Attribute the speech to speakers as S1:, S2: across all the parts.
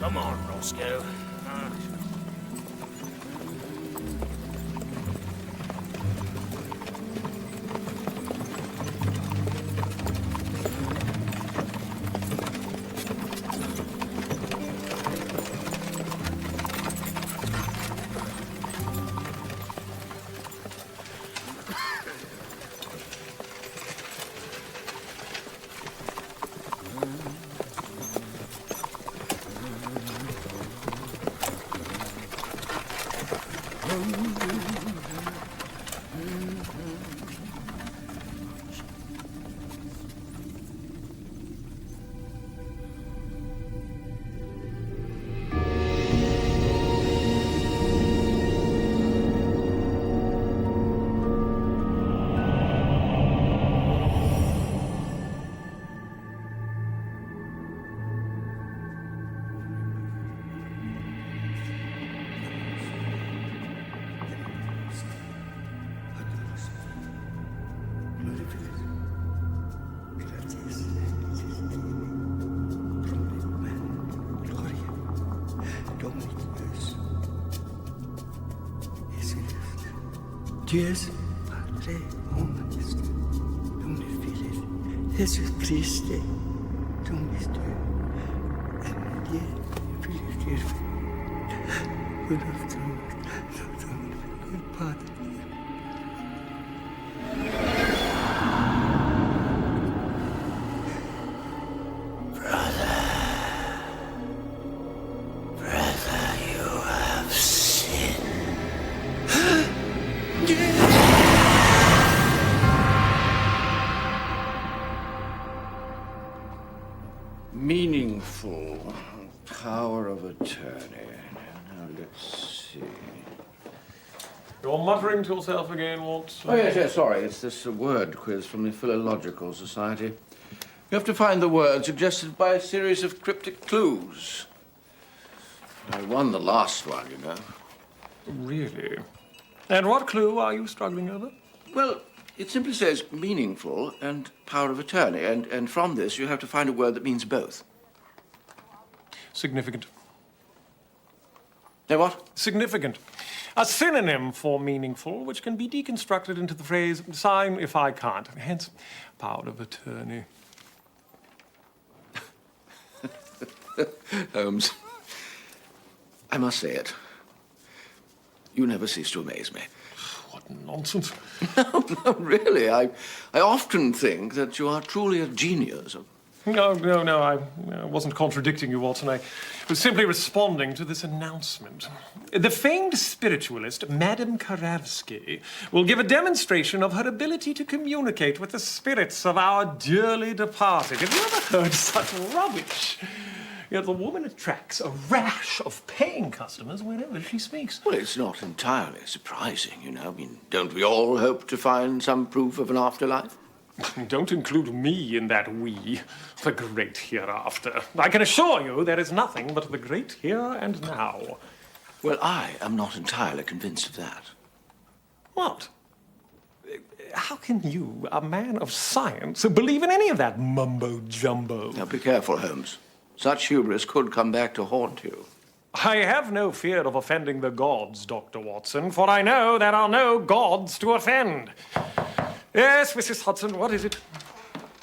S1: Come on, Roscoe.
S2: Dios Padre Hombres, donde files, Jesús Cristo, donde estoy, en Dios, files, Padre.
S3: Meaningful power of attorney. Now let's see.
S4: You're muttering to yourself again, Watson?
S3: Oh, yes, sorry. It's this word quiz from the Philological Society. You have to find the word suggested by a series of cryptic clues. I won the last one, you know.
S4: Really? And what clue are you struggling over?
S3: Well, it simply says meaningful and power of attorney, and from this you have to find a word that means both.
S4: Significant.
S3: What?
S4: Significant. A synonym for meaningful, which can be deconstructed into the phrase, sign if I can't. Hence, power of attorney.
S3: Holmes, I must say it. You never cease to amaze me.
S4: What nonsense.
S3: No, really. I often think that you are truly a genius.
S4: No, I wasn't contradicting you, Watson. I was simply responding to this announcement. The famed spiritualist, Madame Karavsky, will give a demonstration of her ability to communicate with the spirits of our dearly departed. Have you ever heard such rubbish? Yet the woman attracts a rash of paying customers whenever she speaks.
S3: Well, it's not entirely surprising, you know. I mean, don't we all hope to find some proof of an afterlife?
S4: Don't include me in that we, the great hereafter. I can assure you there is nothing but the great here and now.
S3: Well, I am not entirely convinced of that.
S4: What? How can you, a man of science, believe in any of that mumbo-jumbo?
S3: Now, be careful, Holmes. Such hubris could come back to haunt you.
S4: I have no fear of offending the gods, Dr. Watson, for I know there are no gods to offend. Yes, Mrs. Hudson, what is it?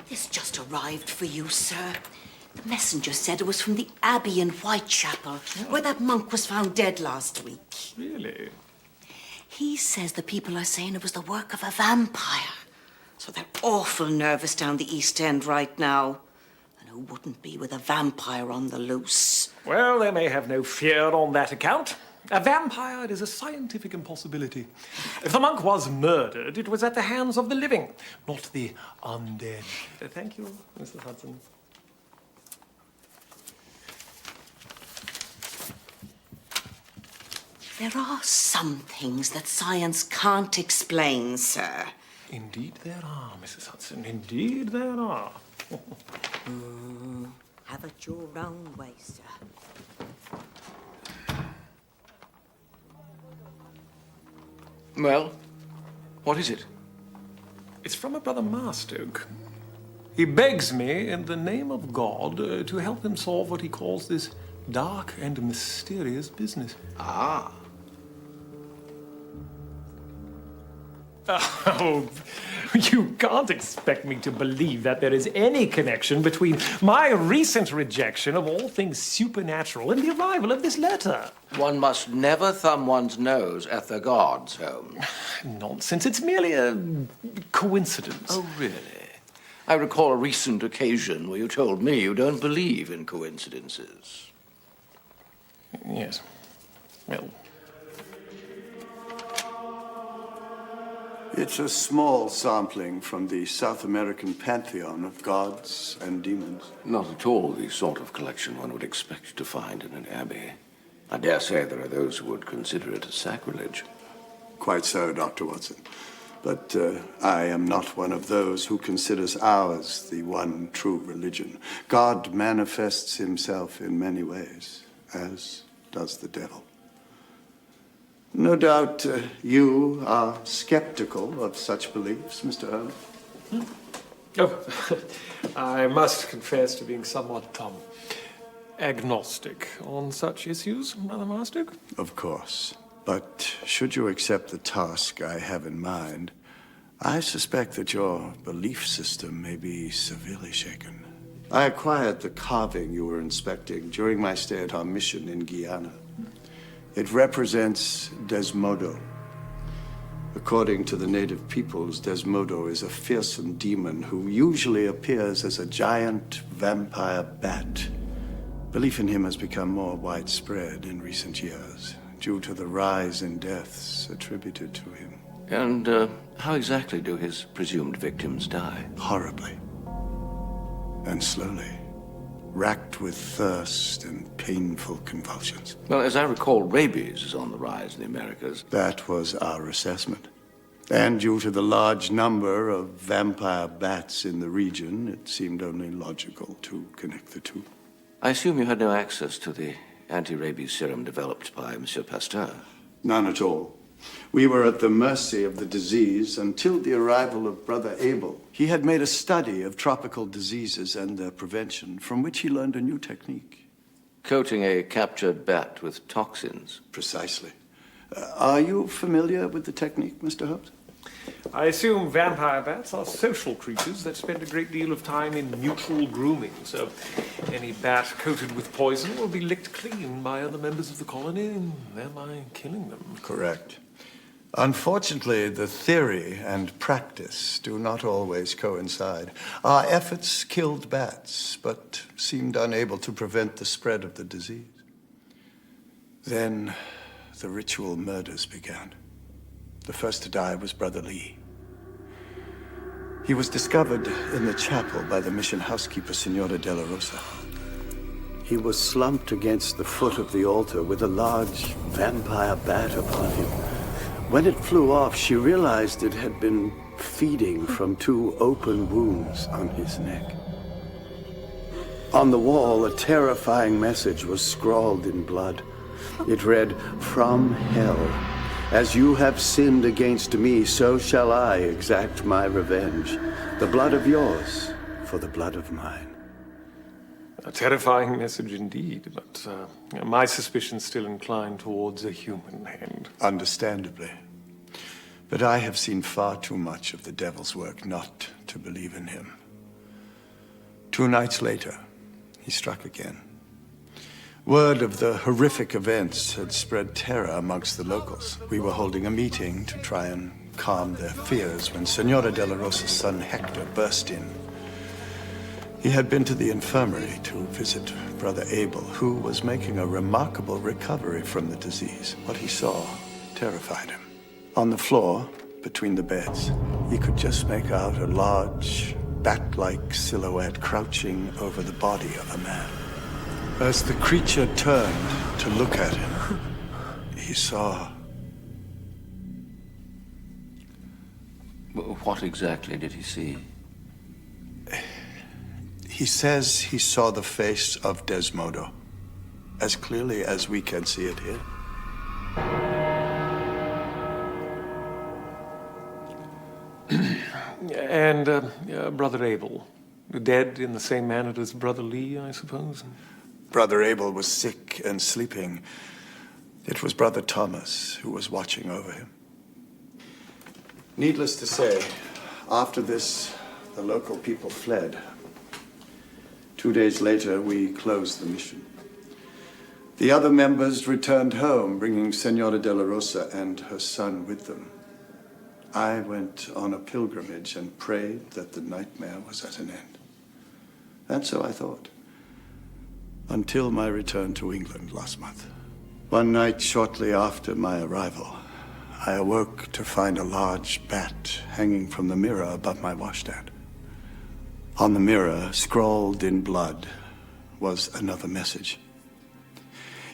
S5: This just arrived for you, sir. The messenger said it was from the Abbey in Whitechapel, where that monk was found dead last week.
S4: Really?
S5: He says the people are saying it was the work of a vampire. So they're awful nervous down the East End right now. And who wouldn't be with a vampire on the loose?
S4: Well, they may have no fear on that account. A vampire is a scientific impossibility. If the monk was murdered, it was at the hands of the living, not the undead. Thank you, Mr. Hudson.
S5: There are some things that science can't explain, sir.
S4: Indeed there are, Mrs. Hudson. Indeed there are.
S5: Have it your own way, sir.
S3: Well, what is it?
S4: It's from a brother Marstoke. He begs me, in the name of God, to help him solve what he calls this dark and mysterious business.
S3: Ah.
S4: Oh, you can't expect me to believe that there is any connection between my recent rejection of all things supernatural and the arrival of this letter.
S3: One must never thumb one's nose at the gods, Holmes.
S4: Nonsense. It's merely a coincidence.
S3: Oh, really? I recall a recent occasion where you told me you don't believe in coincidences.
S4: Yes. Well,
S1: It's a small sampling from the South American pantheon of gods and demons.
S3: Not at all the sort of collection one would expect to find in an abbey. I dare say there are those who would consider it a sacrilege.
S1: Quite so, Dr. Watson. But I am not one of those who considers ours the one true religion. God manifests himself in many ways, as does the devil. No doubt you are skeptical of such beliefs, Mr. Holmes.
S4: Oh, I must confess to being somewhat agnostic on such issues, Mother Marsdick.
S1: Of course. But should you accept the task I have in mind, I suspect that your belief system may be severely shaken. I acquired the carving you were inspecting during my stay at our mission in Guyana. It represents Desmodo. According to the native peoples, Desmodo is a fearsome demon who usually appears as a giant vampire bat. Belief in him has become more widespread in recent years due to the rise in deaths attributed to him.
S3: And how exactly do his presumed victims die?
S1: Horribly. And slowly. Racked with thirst and painful convulsions.
S3: Well, as I recall, rabies is on the rise in the Americas.
S1: That was our assessment. And due to the large number of vampire bats in the region, it seemed only logical to connect the two.
S3: I assume you had no access to the anti-rabies serum developed by Monsieur Pasteur.
S1: None at all. We were at the mercy of the disease until the arrival of Brother Abel. He had made a study of tropical diseases and their prevention, from which he learned a new technique.
S3: Coating a captured bat with toxins.
S1: Precisely. Are you familiar with the technique, Mr. Holmes?
S4: I assume vampire bats are social creatures that spend a great deal of time in mutual grooming, so any bat coated with poison will be licked clean by other members of the colony, thereby killing them.
S1: Correct. Unfortunately, the theory and practice do not always coincide. Our efforts killed bats, but seemed unable to prevent the spread of the disease. Then the ritual murders began. The first to die was Brother Lee. He was discovered in the chapel by the mission housekeeper, Senora de la Rosa. He was slumped against the foot of the altar with a large vampire bat upon him. When it flew off, she realized it had been feeding from two open wounds on his neck. On the wall, a terrifying message was scrawled in blood. It read, "From hell. As you have sinned against me, so shall I exact my revenge. The blood of yours for the blood of mine."
S4: A terrifying message indeed, but my suspicions still incline towards a human hand.
S1: Understandably. But I have seen far too much of the devil's work not to believe in him. 2 nights later, he struck again. Word of the horrific events had spread terror amongst the locals. We were holding a meeting to try and calm their fears when Senora de la Rosa's son Hector burst in. He had been to the infirmary to visit Brother Abel, who was making a remarkable recovery from the disease. What he saw terrified him. On the floor, between the beds, he could just make out a large, bat-like silhouette crouching over the body of a man. As the creature turned to look at him, he saw...
S3: What exactly did he see?
S1: He says he saw the face of Desmodo, as clearly as we can see it here.
S4: And Brother Abel, dead in the same manner as Brother Lee, I suppose?
S1: Brother Abel was sick and sleeping, it was Brother Thomas who was watching over him. Needless to say, after this, the local people fled. 2 days later, we closed the mission. The other members returned home, bringing Senora de la Rosa and her son with them. I went on a pilgrimage and prayed that the nightmare was at an end. And so I thought, until my return to England last month. One night shortly after my arrival, I awoke to find a large bat hanging from the mirror above my washstand. On the mirror, scrawled in blood, was another message.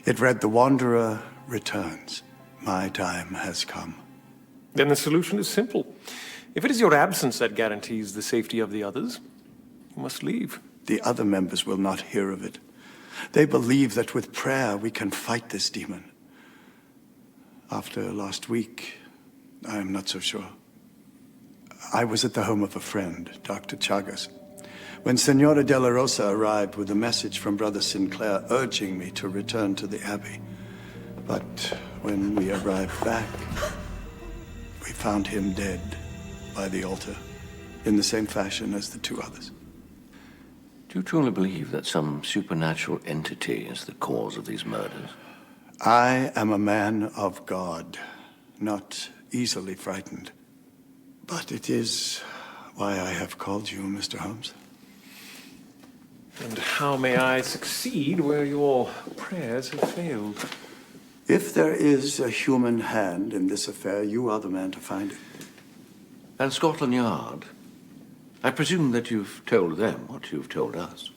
S1: It read, "The Wanderer returns. My time has come."
S4: Then the solution is simple. If it is your absence that guarantees the safety of the others, you must leave.
S1: The other members will not hear of it. They believe that with prayer we can fight this demon. After last week, I am not so sure. I was at the home of a friend, Dr. Chagas, when Senora de la Rosa arrived with a message from Brother Sinclair urging me to return to the Abbey. But when we arrived back, we found him dead by the altar, in the same fashion as the two others.
S3: Do you truly believe that some supernatural entity is the cause of these murders?
S1: I am a man of God, not easily frightened. But it is why I have called you, Mr. Holmes.
S4: And how may I succeed where your prayers have failed?
S1: If there is a human hand in this affair, you are the man to find it.
S3: And Scotland Yard? I presume that you've told them what you've told us.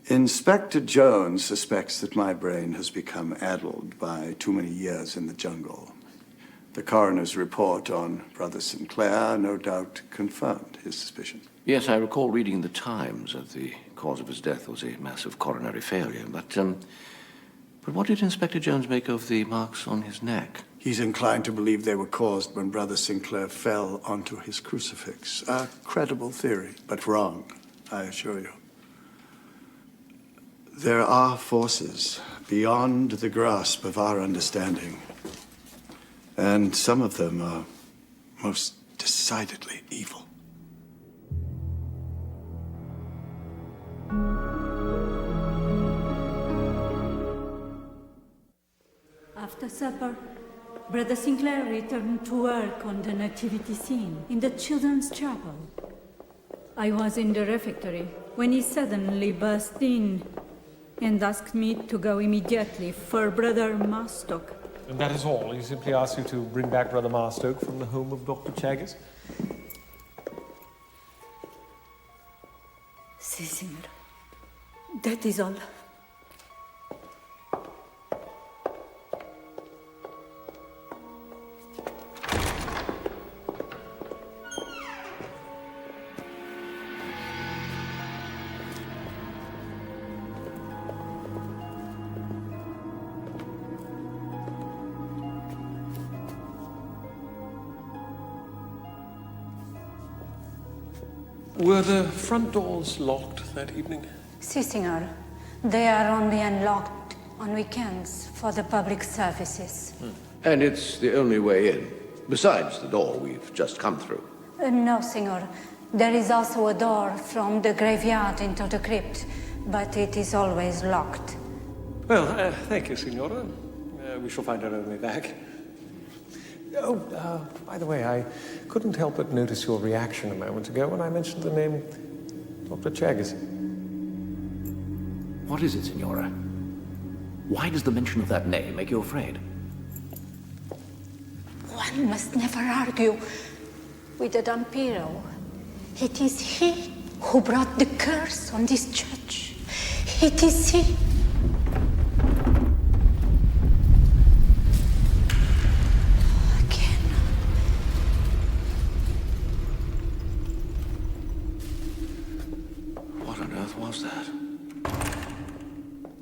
S1: Inspector Jones suspects that my brain has become addled by too many years in the jungle. The coroner's report on Brother Sinclair no doubt confirmed his suspicions.
S3: Yes, I recall reading the Times that the cause of his death was a massive coronary failure. But what did Inspector Jones make of the marks on his neck?
S1: He's inclined to believe they were caused when Brother Sinclair fell onto his crucifix. A credible theory, but wrong, I assure you. There are forces beyond the grasp of our understanding, and some of them are most decidedly evil.
S6: After supper, Brother Sinclair returned to work on the nativity scene in the children's chapel. I was in the refectory when he suddenly burst in and asked me to go immediately for Brother Marstock.
S4: And that is all? He simply asked you to bring back Brother Marstoke from the home of Dr. Chagas?
S6: Si, signor. That is all.
S4: Were the front doors locked that evening?
S6: Si, signor. They are only unlocked on weekends for the public services.
S3: And it's the only way in, besides the door we've just come through.
S6: No, signor. There is also a door from the graveyard into the crypt, but it is always locked.
S4: Well, thank you, Signora. We shall find our own way back. Oh, by the way, I couldn't help but notice your reaction a moment ago when I mentioned the name Dr. Chagas.
S7: What is it, Signora? Why does the mention of that name make you afraid?
S6: One must never argue with the vampiro. It is he who brought the curse on this church. It is he. Again.
S3: What on earth was that?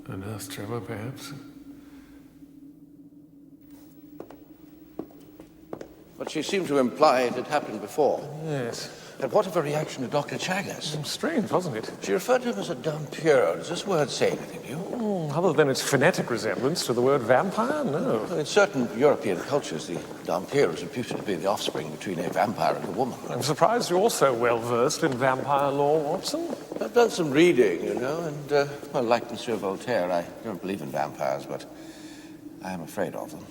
S4: An earth tremor, perhaps?
S3: But she seemed to imply it had happened before.
S4: Yes.
S3: And what of a reaction to Dr. Chagas?
S4: Strange, wasn't it?
S3: She referred to him as a vampiro. Does this word say anything to you?
S4: Other than its phonetic resemblance to the word vampire, no.
S3: Well, in certain European cultures, the vampiro is reputed to be the offspring between a vampire and a woman.
S4: I'm surprised you're so well versed in vampire lore, Watson.
S3: I've done some reading, you know, and, well, like Monsieur Voltaire, I don't believe in vampires, but I am afraid of them.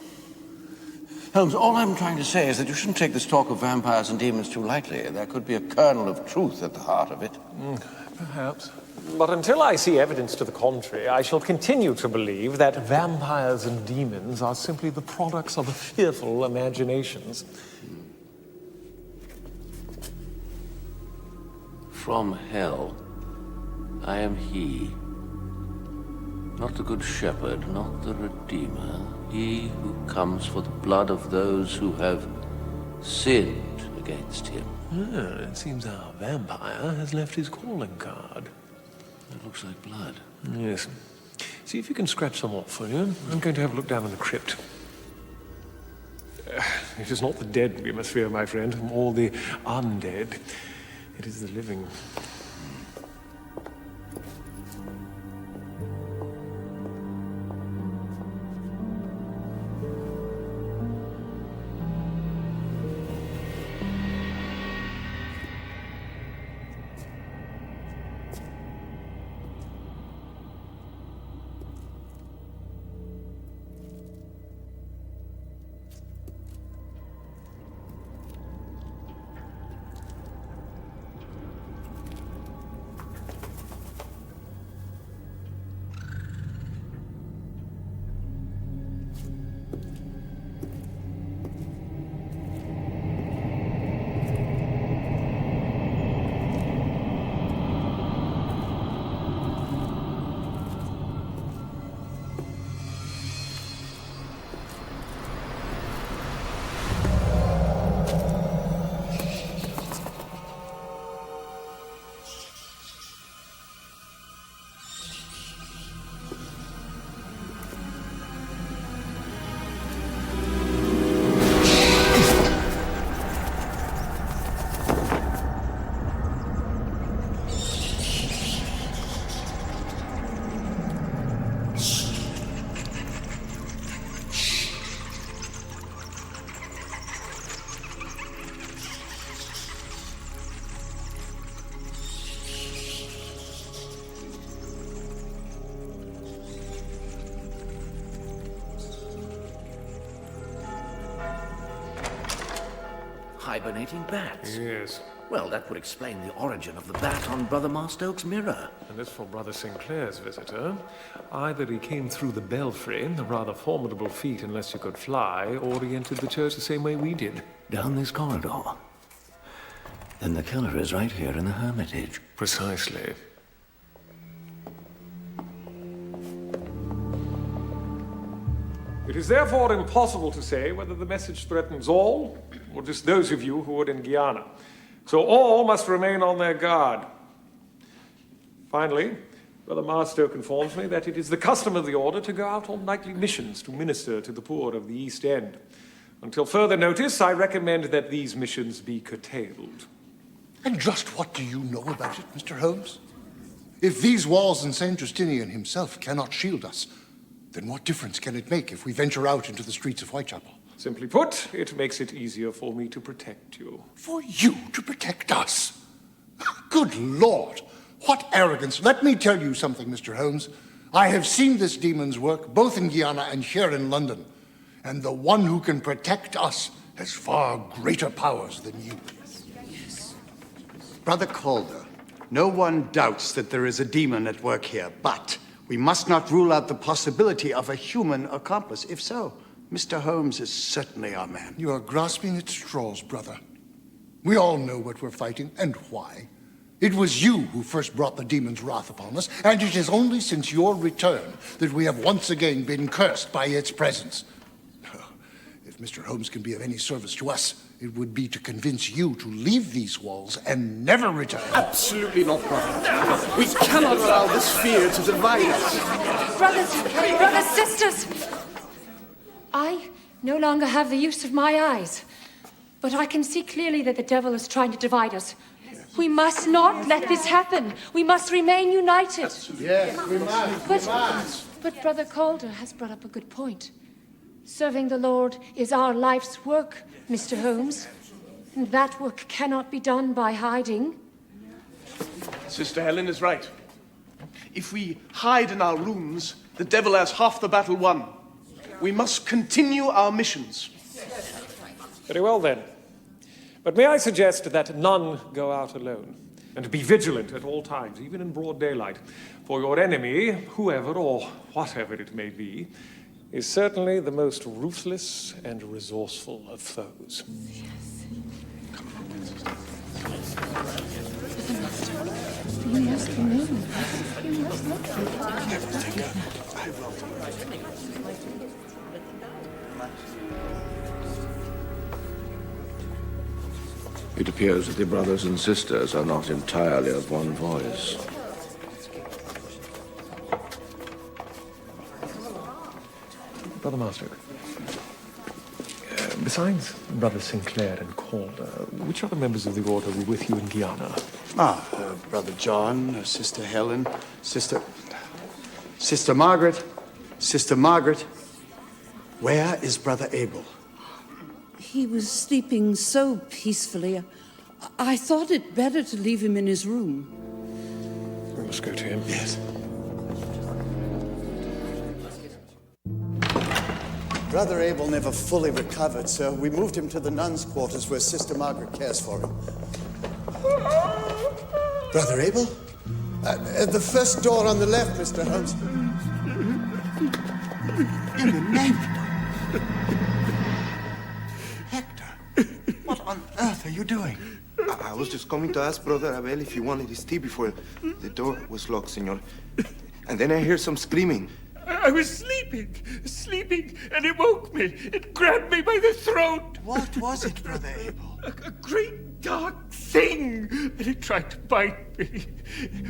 S3: Holmes, all I'm trying to say is that you shouldn't take this talk of vampires and demons too lightly. There could be a kernel of truth at the heart of it.
S4: Perhaps. But until I see evidence to the contrary, I shall continue to believe that vampires and demons are simply the products of fearful imaginations.
S3: From hell, I am he. Not the good shepherd, not the redeemer. He who comes for the blood of those who have sinned against him.
S4: It seems our vampire has left his calling card.
S3: It looks like blood.
S4: Yes. See if you can scratch some off, will you? I'm going to have a look down in the crypt. It is not the dead we must fear, my friend, or the undead. It is the living.
S7: Hibernating bats.
S4: Yes.
S7: Well, that would explain the origin of the bat on Brother Marstoke's mirror.
S4: And as for Brother Sinclair's visitor, either he came through the belfry, a rather formidable feat unless you could fly, or he entered the church the same way we did.
S7: Down this corridor. Then the killer is right here in the hermitage.
S4: Precisely. It is therefore impossible to say whether the message threatens all, or just those of you who are in Guyana. So all must remain on their guard. Finally, Brother Marstoke informs me that it is the custom of the order to go out on nightly missions to minister to the poor of the East End. Until further notice, I recommend that these missions be curtailed.
S8: And just what do you know about it, Mr. Holmes? If these walls and St. Justinian himself cannot shield us, then what difference can it make if we venture out into the streets of Whitechapel?
S4: Simply put, it makes it easier for me to protect you.
S8: For you to protect us? Good Lord! What arrogance! Let me tell you something, Mr. Holmes. I have seen this demon's work both in Guyana and here in London. And the one who can protect us has far greater powers than you.
S1: Brother Calder, no one doubts that there is a demon at work here, but we must not rule out the possibility of a human accomplice. If so, Mr. Holmes is certainly our man.
S8: You are grasping at straws, brother. We all know what we're fighting and why. It was you who first brought the demon's wrath upon us, and it is only since your return that we have once again been cursed by its presence. If Mr. Holmes can be of any service to us, it would be to convince you to leave these walls and never return.
S9: Absolutely not, brother. We cannot allow this fear to divide us.
S10: Brothers, sisters! I no longer have the use of my eyes. But I can see clearly that the devil is trying to divide us. We must not let this happen. We must remain united.
S8: Yes, we must.
S10: But Brother Calder has brought up a good point. Serving the Lord is our life's work, Mr. Holmes. And that work cannot be done by hiding.
S9: Sister Helen is right. If we hide in our rooms, the devil has half the battle won. We must continue our missions.
S4: Very well, then. But may I suggest that none go out alone, and be vigilant at all times, even in broad daylight, for your enemy, whoever or whatever it may be, is certainly the most ruthless and resourceful of foes.
S3: It appears that the brothers and sisters are not entirely of one voice.
S4: Brother Master, besides Brother Sinclair and Calder, which other members of the order were with you in Guyana?
S1: Brother John, Sister Helen, Sister Margaret. Sister Margaret, where is Brother Abel?
S2: He was sleeping so peacefully. I thought it better to leave him in his room.
S4: We must go to him.
S1: Yes. Brother Abel never fully recovered, so we moved him to the nuns' quarters where Sister Margaret cares for him. Brother Abel? The first door on the left, Mr. Holmes. In the name... Hector, what on earth are you doing?
S11: I was just coming to ask Brother Abel if he wanted his tea before the door was locked, senor. And then I hear some screaming.
S12: I was sleeping, and it woke me. It grabbed me by the throat.
S1: What was it, Brother Abel?
S12: A great dark thing, and it tried to bite me.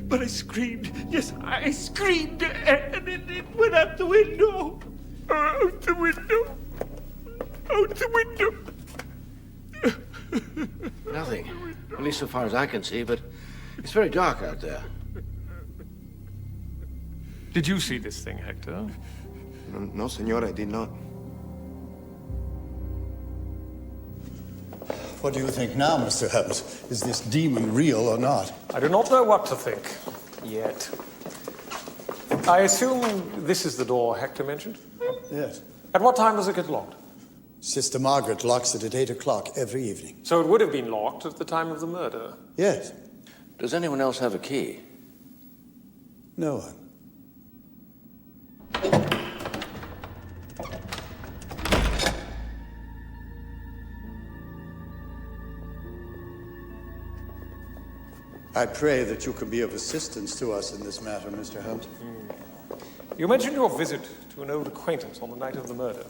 S12: But I screamed. Yes, I screamed, and it went out the window. Out the window. Out the window.
S3: Nothing. At least so far as I can see, but it's very dark out there.
S4: Did you see this thing, Hector?
S11: No, senor, I did not.
S1: What do you think now, Mr. Holmes? Is this demon real or not?
S4: I do not know what to think, yet. I assume this is the door Hector mentioned?
S1: Yes.
S4: At what time does it get locked?
S1: Sister Margaret locks it at 8 o'clock every evening.
S4: So it would have been locked at the time of the murder?
S1: Yes.
S3: Does anyone else have a key?
S1: No one. I pray that you can be of assistance to us in this matter, Mr. Holmes.
S4: You mentioned your visit to an old acquaintance on the night of the murder.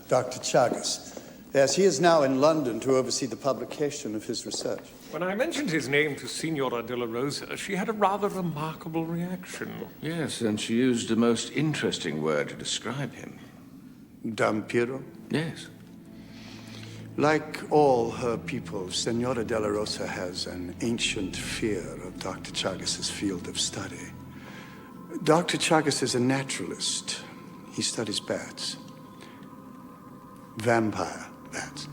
S1: Dr. Chagas. Yes, he is now in London to oversee the publication of his research.
S4: When I mentioned his name to Signora de la Rosa, she had a rather remarkable reaction.
S3: Yes, and she used a most interesting word to describe him.
S1: Vampiro?
S3: Yes.
S1: Like all her people, Senora de la Rosa has an ancient fear of Dr. Chagas' field of study. Dr. Chagas is a naturalist. He studies bats. Vampire bats.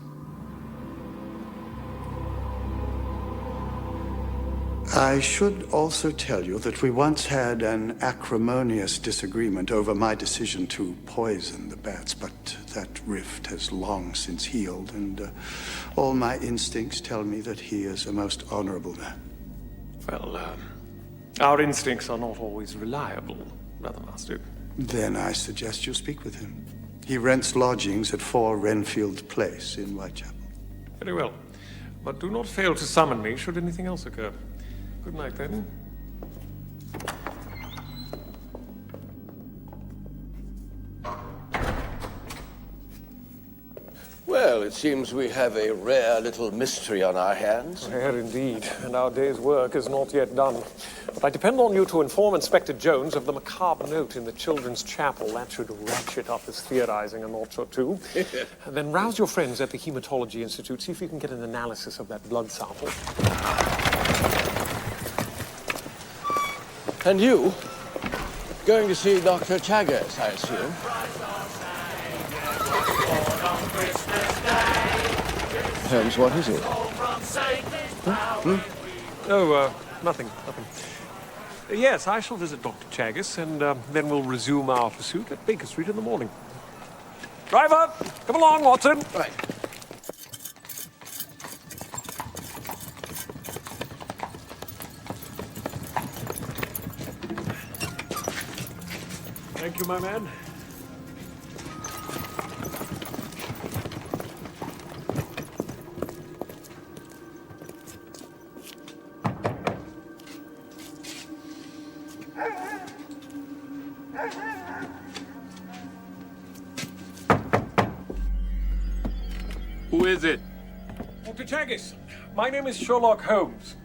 S1: I should also tell you that we once had an acrimonious disagreement over my decision to poison the bats, but that rift has long since healed, and all my instincts tell me that he is a most honorable man.
S4: Well, our instincts are not always reliable, Brother Master.
S1: Then I suggest you speak with him. He rents lodgings at 4 Renfield Place in Whitechapel.
S4: Very well. But do not fail to summon me should anything else occur. Good night, then.
S3: Well, it seems we have a rare little mystery on our hands.
S4: Rare indeed, and our day's work is not yet done. But I depend on you to inform Inspector Jones of the macabre note in the children's chapel. That should ratchet up his theorizing a notch or two. And then rouse your friends at the Hematology Institute. See if you can get an analysis of that blood sample.
S3: And you? Going to see Dr. Chaggers, I assume? Holmes, what is it?
S4: Oh, nothing. Yes, I shall visit Dr. Chaggis, and then we'll resume our pursuit at Baker Street in the morning. Driver, come along, Watson.
S3: Right.
S4: Thank you, my man.
S13: Who is it?
S4: Dr. Chaggis, my name is Sherlock Holmes.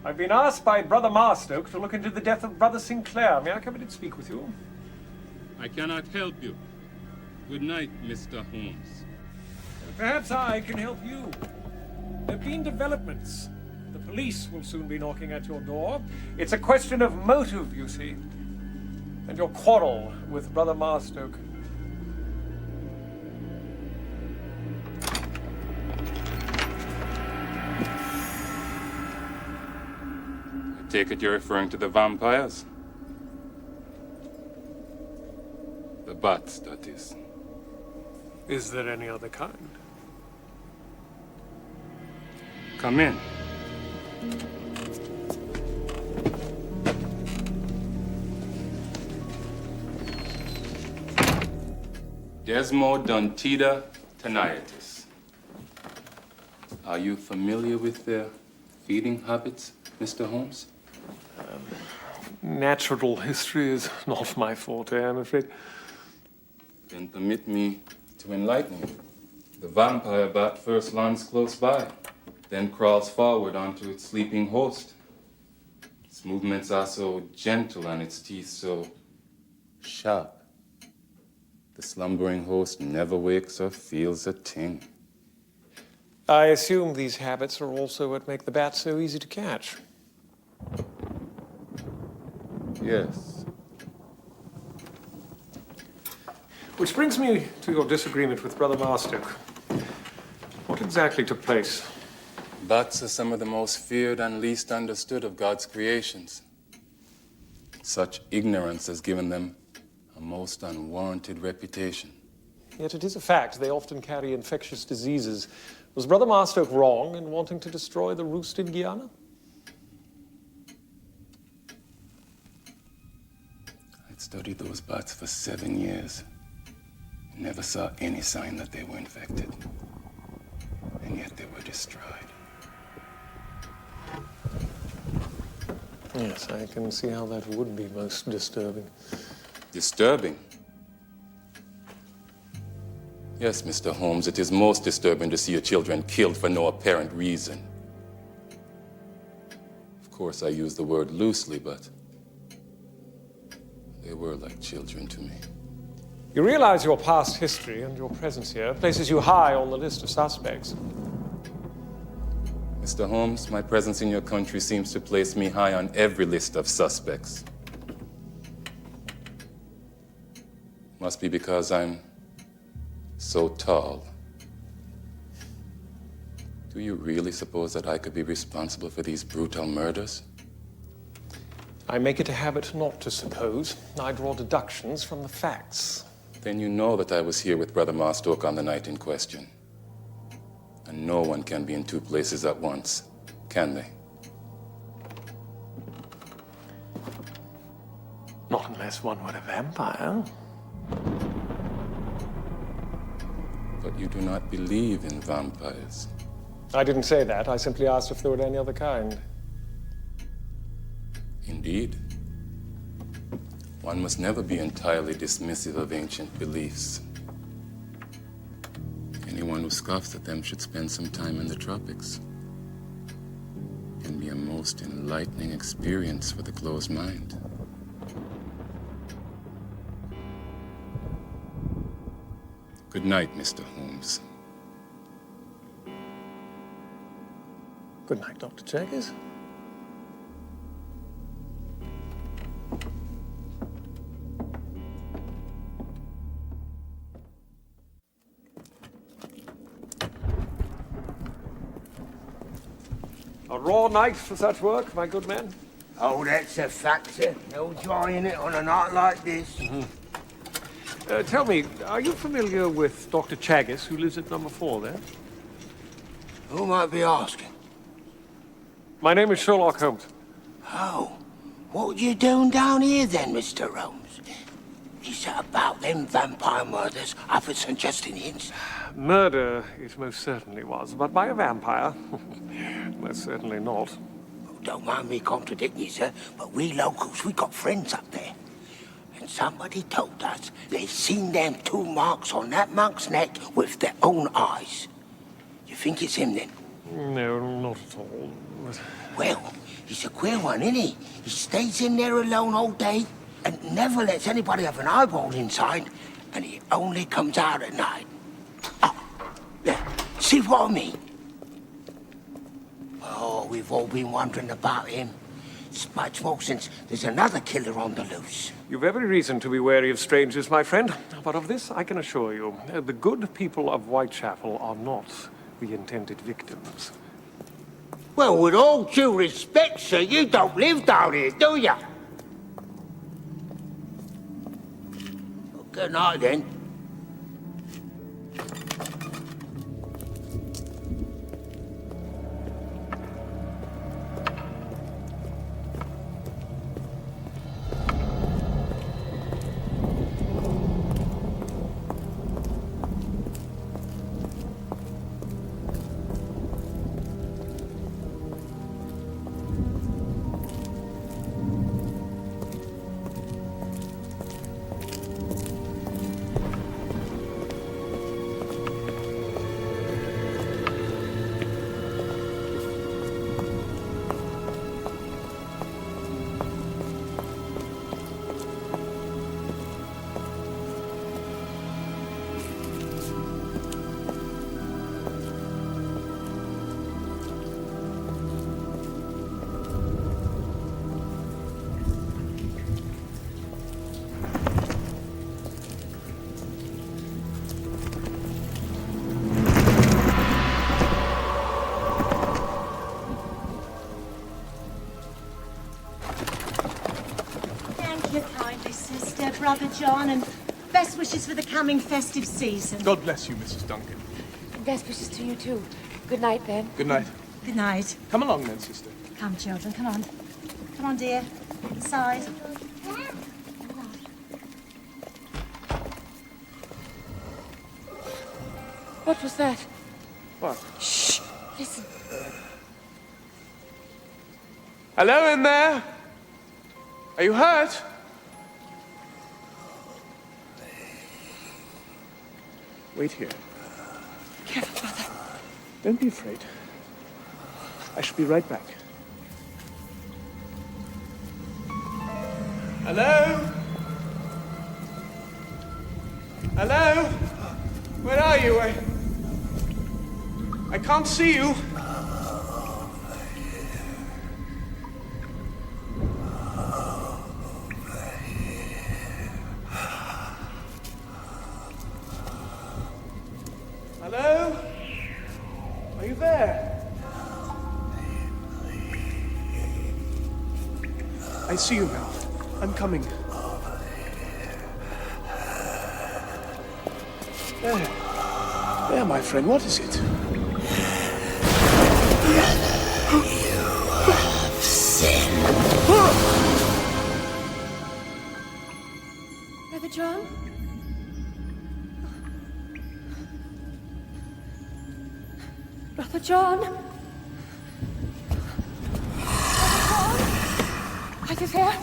S4: I've been asked by Brother Marstoke to look into the death of Brother Sinclair. May I come in and speak with you?
S13: I cannot help you. Good night, Mr. Holmes.
S4: Perhaps I can help you. There have been developments. The police will soon be knocking at your door. It's a question of motive, you see. And your quarrel with Brother Marstoke.
S13: I take it you're referring to the vampires? The bats, that is.
S4: Is there any other kind?
S13: Come in. Desmodontida tenacitus. Are you familiar with their feeding habits, Mr. Holmes?
S4: Natural history is not my forte, I'm afraid.
S13: Then permit me to enlighten you. The vampire bat first lands close by, then crawls forward onto its sleeping host. Its movements are so gentle and its teeth so sharp. The slumbering host never wakes or feels a thing.
S4: I assume these habits are also what make the bat so easy to catch.
S13: Yes.
S4: Which brings me to your disagreement with Brother Marstoke. What exactly took place?
S13: Bats are some of the most feared and least understood of God's creations. Such ignorance has given them a most unwarranted reputation.
S4: Yet it is a fact they often carry infectious diseases. Was Brother Marstoke wrong in wanting to destroy the roost in Guyana?
S13: I'd studied those bats for 7 years. Never saw any sign that they were infected. And yet they were destroyed.
S4: Yes, I can see how that would be most disturbing.
S13: Disturbing? Yes, Mr. Holmes, it is most disturbing to see your children killed for no apparent reason. Of course, I use the word loosely, but they were like children to me.
S4: You realize your past history and your presence here places you high on the list of suspects.
S13: Mr. Holmes, my presence in your country seems to place me high on every list of suspects. Must be because I'm so tall. Do you really suppose that I could be responsible for these brutal murders?
S4: I make it a habit not to suppose. I draw deductions from the facts.
S13: Then you know that I was here with Brother Marstoke on the night in question. And no one can be in two places at once, can they?
S4: Not unless one were a vampire.
S13: But you do not believe in vampires.
S4: I didn't say that. I simply asked if there were any other kind.
S13: Indeed. One must never be entirely dismissive of ancient beliefs. Anyone who scoffs at them should spend some time in the tropics. It can be a most enlightening experience for the closed mind. Good night, Mr. Holmes.
S4: Good night, Dr. Jaggers. A raw night for such work, my good man.
S12: Oh, that's a fact, sir. No joy in it on a night like this.
S4: Tell me, are you familiar with Dr. Chaggis, who lives at number 4 there?
S12: Who might be asking?
S4: My name is Sherlock Holmes.
S12: Oh, what you doing down here then, Mr. Holmes? Is it about them vampire murders up at St. Justinian's?
S4: Murder it most certainly was, but by a vampire, most certainly not.
S12: Don't mind me contradicting you, sir, but we locals, we got friends up there. And somebody told us they seen them 2 marks on that monk's neck with their own eyes. You think it's him, then?
S4: No, not at all.
S12: Well, he's a queer one, isn't he? He stays in there alone all day and never lets anybody have an eyeball inside, and he only comes out at night. Oh, yeah, see what I mean? Oh, we've all been wondering about him. It's much more since there's another killer on the loose.
S4: You've every reason to be wary of strangers, my friend. But of this I can assure you, the good people of Whitechapel are not the intended victims.
S12: Well, with all due respect, sir, you don't live down here, do you? Well, good night, then.
S5: Brother John, and best wishes for the coming festive season.
S9: God bless you, Mrs. Duncan.
S10: Best wishes to you, too. Good night, then.
S9: Good night.
S5: Good night.
S9: Come along then, sister.
S5: Come, children, come on. Come on, dear. Inside.
S10: What was that?
S9: What?
S10: Shh! Listen.
S9: Hello in there? Are you hurt? Wait here.
S10: Careful, brother.
S9: Don't be afraid. I shall be right back. Hello? Hello? Where are you? I can't see you. Hello? Are you there? I see you now. I'm coming. There. There, my friend. What is it?
S12: You have sinned.
S10: Brother John? Brother John? Brother John? Are you there?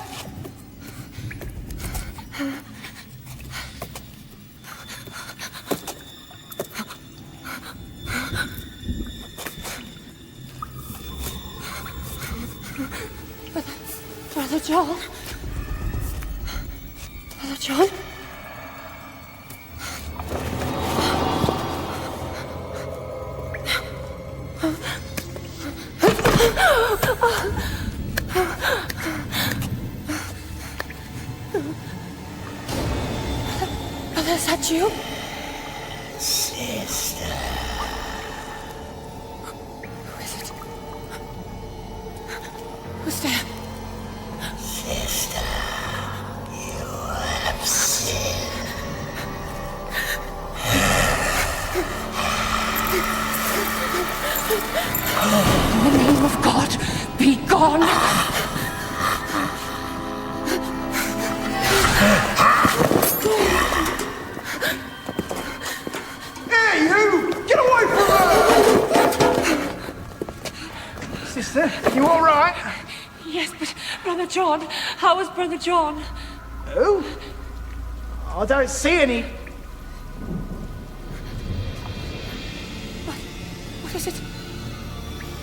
S10: John? Brother John? Brother, is that you?
S14: Sister.
S10: Who is it? Who's there?
S14: Sister, you have sinned.
S10: In the name of God, be gone!
S9: Hey, you! Get away from her! Sister, you all right?
S10: Yes, but Brother John, how is Brother John?
S9: Who? I don't see any.
S10: What is it?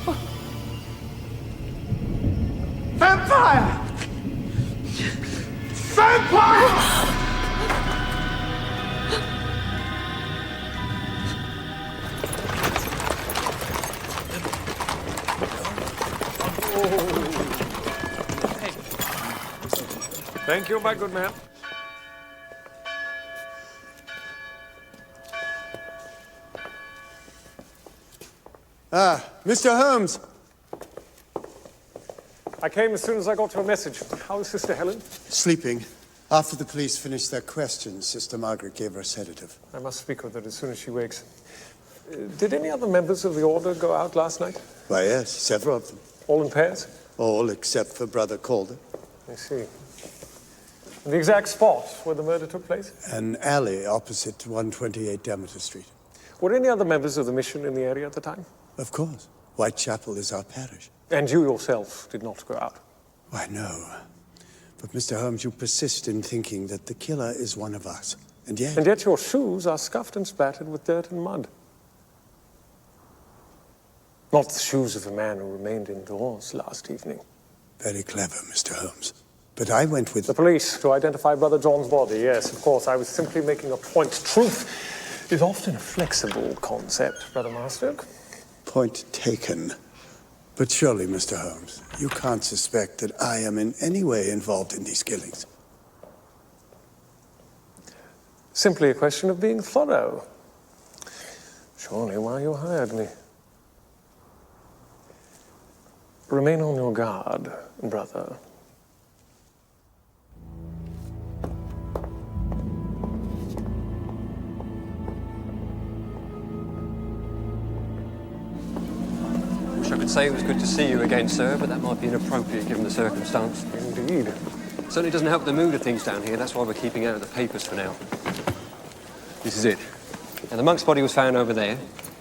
S10: Oh.
S9: Vampire! Vampire!
S4: Thank you, my good man.
S1: Ah, Mr. Holmes.
S4: I came as soon as I got your message. How is Sister Helen?
S1: Sleeping. After the police finished their questions, Sister Margaret gave her a sedative.
S4: I must speak with her as soon as she wakes. Did any other members of the Order go out last night?
S1: Why, yes, several of them.
S4: All in pairs?
S1: All except for Brother Calder.
S4: I see. And the exact spot where the murder took place?
S1: An alley opposite 128 Demeter Street.
S4: Were any other members of the mission in the area at the time?
S1: Of course. Whitechapel is our parish.
S4: And you yourself did not go out?
S1: Why, no. But, Mr. Holmes, you persist in thinking that the killer is one of us. And yet
S4: your shoes are scuffed and splattered with dirt and mud. Not the shoes of a man who remained indoors last evening.
S1: Very clever, Mr. Holmes. But I went with
S4: the police to identify Brother John's body. Yes, of course. I was simply making a point. Truth is often a flexible concept, Brother Marstoke.
S1: Point taken. But surely, Mr. Holmes, you can't suspect that I am in any way involved in these killings.
S4: Simply a question of being thorough. Surely why you hired me. Remain on your guard, brother.
S15: I could say it was good to see you again, sir, but that might be inappropriate given the circumstance.
S4: Indeed.
S15: Certainly doesn't help the mood of things down here. That's why we're keeping out of the papers for now. This is it. Now, the monk's body was found over there.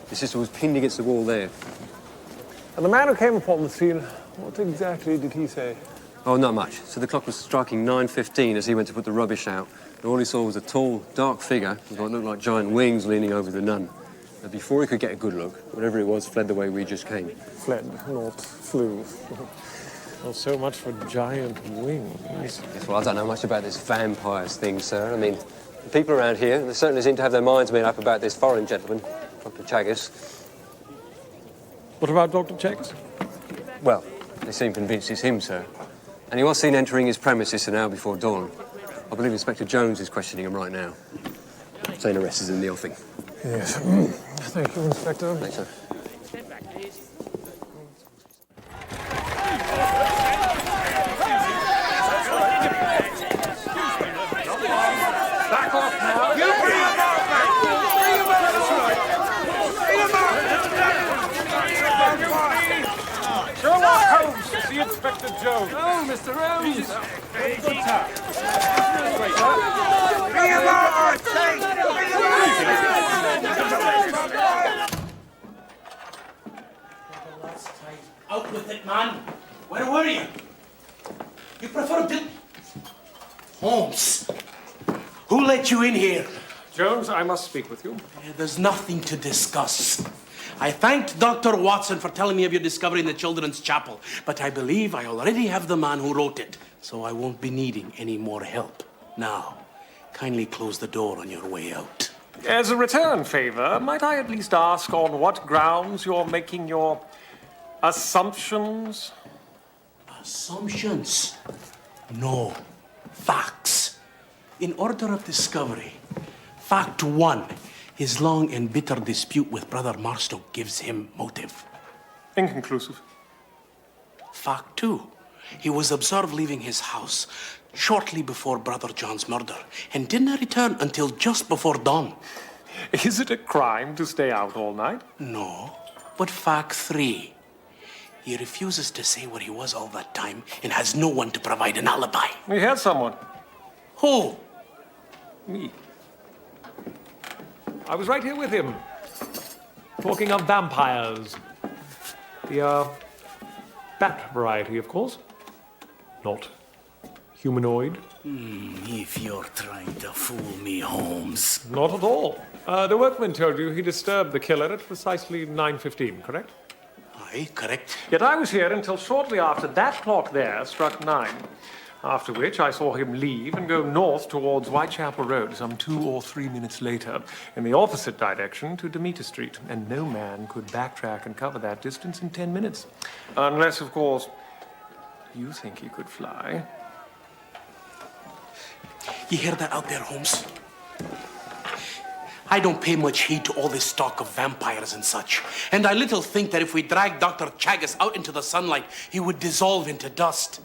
S15: His sister was pinned against the wall there.
S4: And the man who came upon the scene, what exactly did he say?
S15: Oh, not much. So the clock was striking 9:15 as he went to put the rubbish out. And all he saw was a tall, dark figure with what looked like giant wings leaning over the nun. And before he could get a good look, whatever it was fled the way we just came.
S4: Fled, not flew. Not so much for giant wings.
S15: Yes, well, I don't know much about this vampires thing, sir. I mean, the people around here, they certainly seem to have their minds made up about this foreign gentleman, Dr. Chagas.
S4: What about Dr. Chagas?
S15: Well, they seem convinced it's him, sir. And he was seen entering his premises an hour before dawn. I believe Inspector Jones is questioning him right now. Saying arrest is in the offing.
S4: Yes. Thank you, Inspector.
S15: Thanks, sir.
S12: Back off now. You bring him out, man. Bring him out. Bring him out.
S4: Sherlock Holmes to see Inspector Jones.
S12: Oh, Mr. Holmes.
S4: Good time.
S12: Bring him out, I say. Bring him
S14: Out with it, man. Where were you? You prefer to... Holmes. Who let you in here?
S4: Jones, I must speak with you.
S14: There's nothing to discuss. I thanked Dr. Watson for telling me of your discovery in the children's chapel, but I believe I already have the man who wrote it.
S16: so I won't be needing any more help. Now, kindly close the door on your way out.
S4: As a return favor, might I at least ask on what grounds you're making your assumptions?
S16: Assumptions? No. Facts. In order of discovery, fact 1, his long and bitter dispute with Brother Marstoke gives him motive.
S4: Inconclusive.
S16: Fact 2, he was observed leaving his house shortly before Brother John's murder and didn't return until just before dawn.
S4: Is it a crime to stay out all night?
S16: No. But fact 3, he refuses to say where he was all that time and has no one to provide an alibi.
S4: We had someone.
S16: Who?
S4: Me. I was right here with him, talking of vampires. The, bat variety, of course. Not humanoid.
S12: If you're trying to fool me, Holmes.
S4: Not at all. The workman told you he disturbed the killer at precisely 9:15, correct?
S16: Aye, correct.
S4: Yet I was here until shortly after that clock there struck 9. After which I saw him leave and go north towards Whitechapel Road some 2 or 3 minutes later, in the opposite direction to Demeter Street. And no man could backtrack and cover that distance in 10 minutes. Unless, of course, you think he could fly.
S16: You hear that out there, Holmes? I don't pay much heed to all this talk of vampires and such. And I little think that if we dragged Dr. Chagas out into the sunlight, he would dissolve into dust.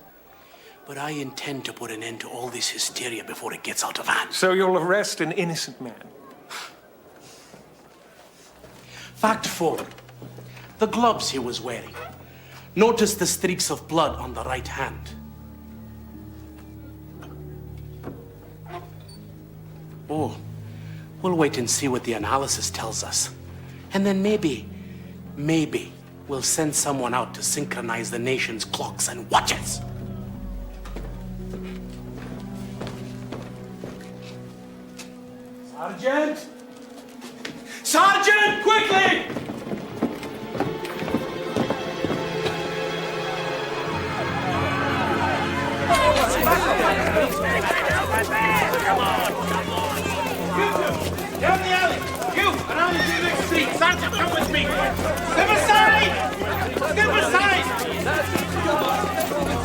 S16: But I intend to put an end to all this hysteria before it gets out of hand.
S4: So you'll arrest an innocent man?
S16: Fact 4. The gloves he was wearing. Notice the streaks of blood on the right hand. Oh, we'll wait and see what the analysis tells us. And then maybe we'll send someone out to synchronize the nation's clocks and watches. Sergeant! Sergeant, quickly!
S12: Come on! Down the alley! You! Around into the next street! Sergeant, come with me! Step aside! Step aside!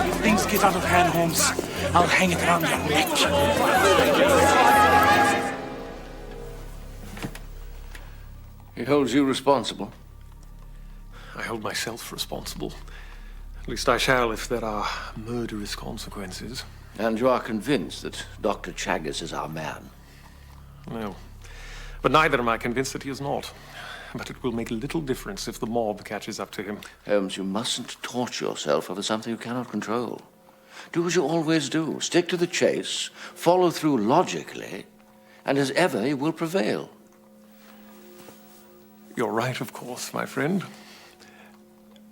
S16: If things get out of hand, Holmes, I'll hang it around your neck.
S3: He holds you responsible.
S4: I hold myself responsible. At least I shall if there are murderous consequences.
S3: And you are convinced that Dr. Chagas is our man?
S4: No. But neither am I convinced that he is not. But it will make little difference if the mob catches up to him.
S3: Holmes, you mustn't torture yourself over something you cannot control. Do as you always do. Stick to the chase, follow through logically, and as ever, you will prevail.
S4: You're right, of course, my friend.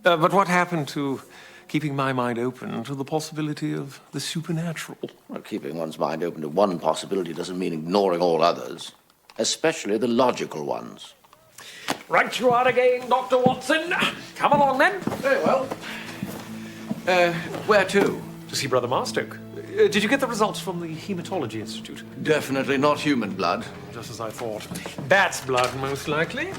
S4: But what happened to keeping my mind open to the possibility of the supernatural?
S3: Well, keeping one's mind open to one possibility doesn't mean ignoring all others, especially the logical ones.
S4: Right you are again, Dr. Watson. Come along, then.
S3: Very well. Where to?
S4: To see Brother Marstoke. Did you get the results from the Hematology Institute?
S3: Definitely not human blood.
S4: Just as I thought. Bat's blood, most likely.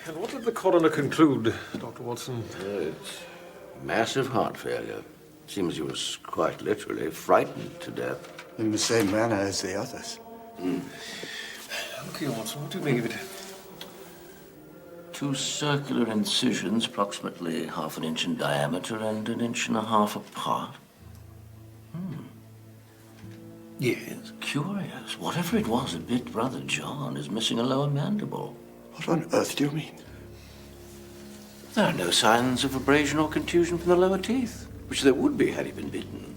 S4: And what did the coroner conclude, Dr. Watson?
S3: It's massive heart failure. Seems he was quite literally frightened to death.
S1: In the same manner as the others.
S4: Look here, Watson, what do you make of it?
S3: 2 circular incisions, approximately ½ an inch in diameter and 1.5 inches apart.
S4: Yes.
S3: Curious. Whatever it was that bit Brother John is missing a lower mandible.
S1: What on earth do you mean?
S3: There are no signs of abrasion or contusion from the lower teeth, which there would be had he been bitten.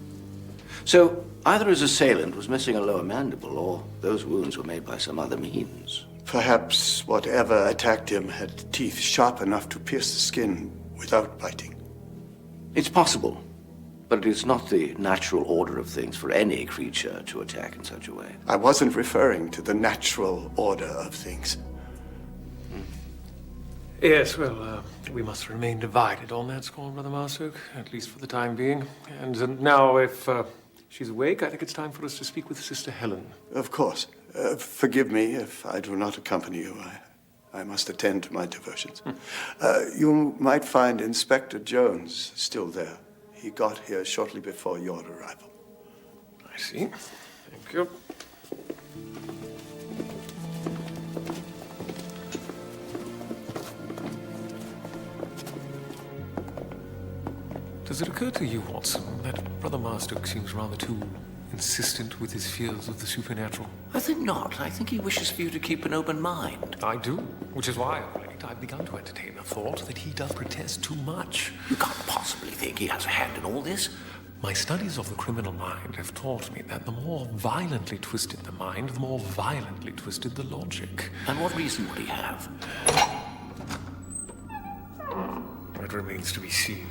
S3: So, either his assailant was missing a lower mandible, or those wounds were made by some other means.
S1: Perhaps whatever attacked him had teeth sharp enough to pierce the skin without biting.
S3: It's possible, but it is not the natural order of things for any creature to attack in such a way.
S1: I wasn't referring to the natural order of things.
S4: Yes, well, we must remain divided on that score, Brother Marsuk, at least for the time being. And now, if she's awake, I think it's time for us to speak with Sister Helen.
S1: Of course. Forgive me if I do not accompany you. I must attend to my devotions. You might find Inspector Jones still there. He got here shortly before your arrival.
S4: I see. Thank you. Does it occur to you, Watson, that Brother Marduk seems rather too insistent with his fears of the supernatural?
S7: I think not. I think he wishes for you to keep an open mind.
S4: I do, which is why of late I've begun to entertain the thought that he does protest too much.
S7: You can't possibly think he has a hand in all this.
S4: My studies of the criminal mind have taught me that the more violently twisted the mind, the more violently twisted the logic.
S7: And what reason would he have?
S4: That remains to be seen.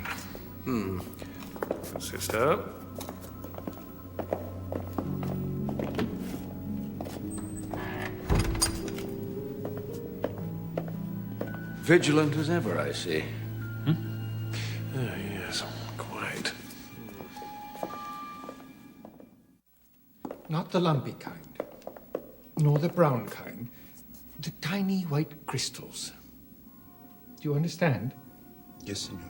S4: Sister?
S3: Vigilant as ever, I see.
S4: Yes, quite.
S12: Not the lumpy kind, nor the brown kind. The tiny white crystals. Do you understand?
S11: Yes, senor.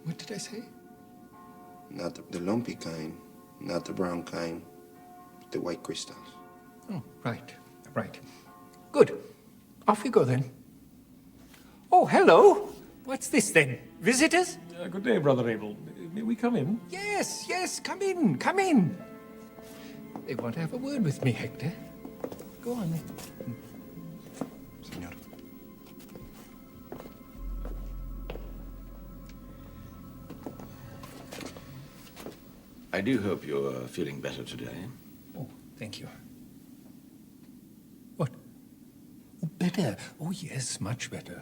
S12: What did I say?
S11: Not the lumpy kind, not the brown kind, but the white crystals.
S12: Oh, right. Good. Off we go then. Oh, hello. What's this then? Visitors?
S4: Good day, Brother Abel. May we come in?
S12: Yes, come in. They want to have a word with me, Hector. Go on then.
S11: Senor.
S3: I do hope you're feeling better today.
S12: Oh, thank you. What? Oh, better. Oh, yes, much better.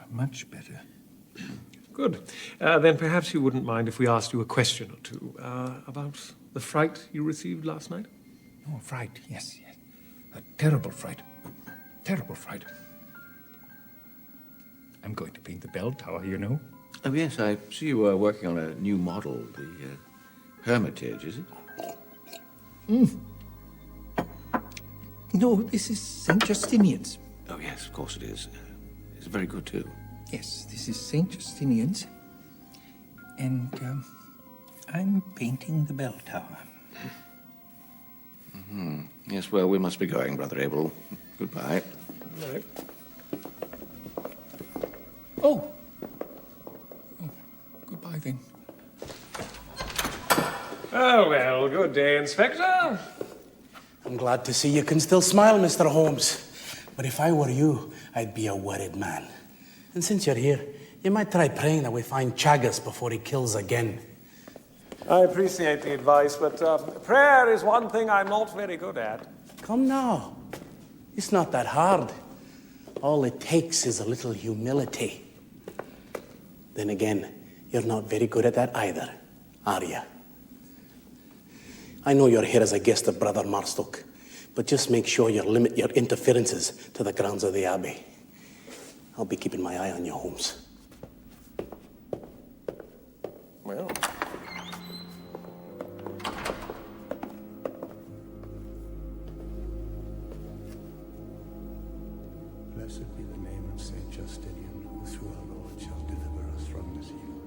S4: Good. Then perhaps you wouldn't mind if we asked you a question or two about the fright you received last night?
S12: Oh, fright, yes. A terrible fright. I'm going to paint the bell tower, you know.
S3: Oh, yes, I see you are working on a new model, the Hermitage, is it?
S12: No, this is St. Justinian's.
S3: Oh, yes, of course it is. It's very good, too.
S12: Yes, this is St. Justinian's. And I'm painting the bell tower.
S3: Yes, well, we must be going, Brother Abel. Goodbye.
S4: No.
S12: Oh, goodbye then.
S4: Oh, well, good day, Inspector.
S16: I'm glad to see you can still smile, Mr. Holmes. But if I were you, I'd be a worried man. And since you're here, you might try praying that we find Chagas before he kills again.
S4: I appreciate the advice, but prayer is one thing I'm not very good at.
S16: Come now. It's not that hard. All it takes is a little humility. Then again, you're not very good at that either, are you? I know you're here as a guest of Brother Marstok, but just make sure you limit your interferences to the grounds of the Abbey. I'll be keeping my eye on you, Holmes.
S4: Well...
S1: Blessed be the name of Saint Justinian, who through our Lord shall deliver us from this evil.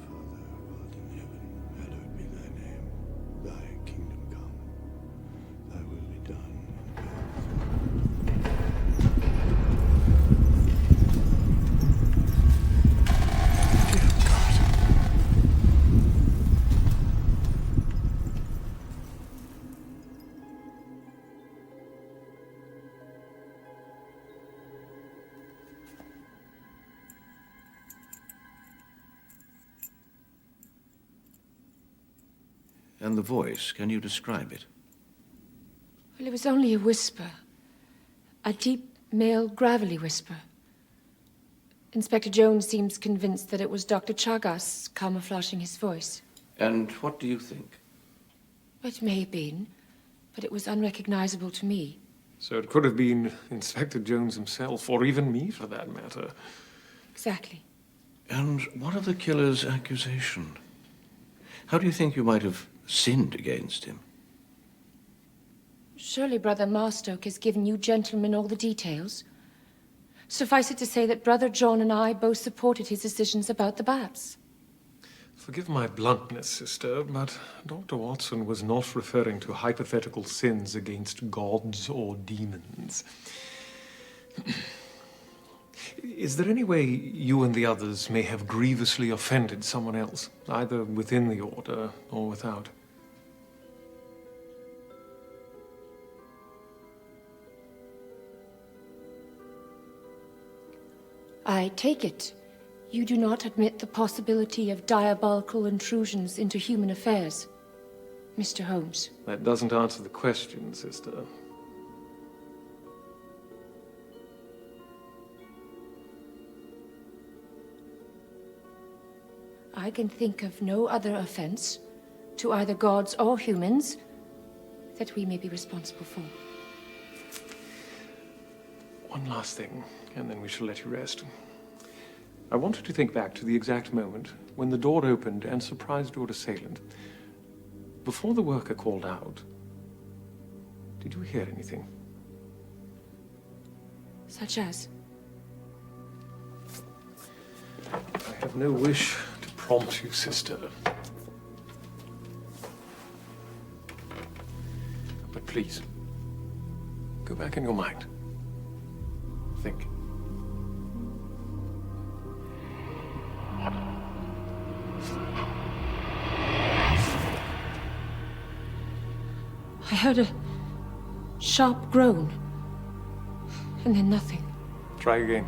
S1: Our Father, who art in heaven, hallowed be thy name. Thy kingdom come. Thy will be done
S3: And the voice, can you describe it?
S10: Well, it was only a whisper. A deep, male, gravelly whisper. Inspector Jones seems convinced that it was Dr. Chagas camouflaging his voice.
S3: And what do you think?
S10: It may have been, but it was unrecognizable to me.
S4: So it could have been Inspector Jones himself, or even me for that matter.
S10: Exactly.
S3: And what of the killer's accusation? How do you think you might have sinned against him?
S10: Surely Brother Marstoke has given you gentlemen all the details. Suffice it to say that Brother John and I both supported his decisions about the bats.
S4: Forgive my bluntness, sister, but Dr. Watson was not referring to hypothetical sins against gods or demons. Is there any way you and the others may have grievously offended someone else, either within the order or without?
S10: I take it you do not admit the possibility of diabolical intrusions into human affairs, Mr. Holmes.
S4: That doesn't answer the question, sister.
S10: I can think of no other offense to either gods or humans that we may be responsible for.
S4: One last thing, and then we shall let you rest. I want you to think back to the exact moment when the door opened and surprised your assailant. Before the worker called out, did you hear anything?
S10: Such as?
S4: I have no wish to prompt you, sister. But please, go back in your mind. Think.
S10: I heard a sharp groan, and then nothing.
S4: Try again.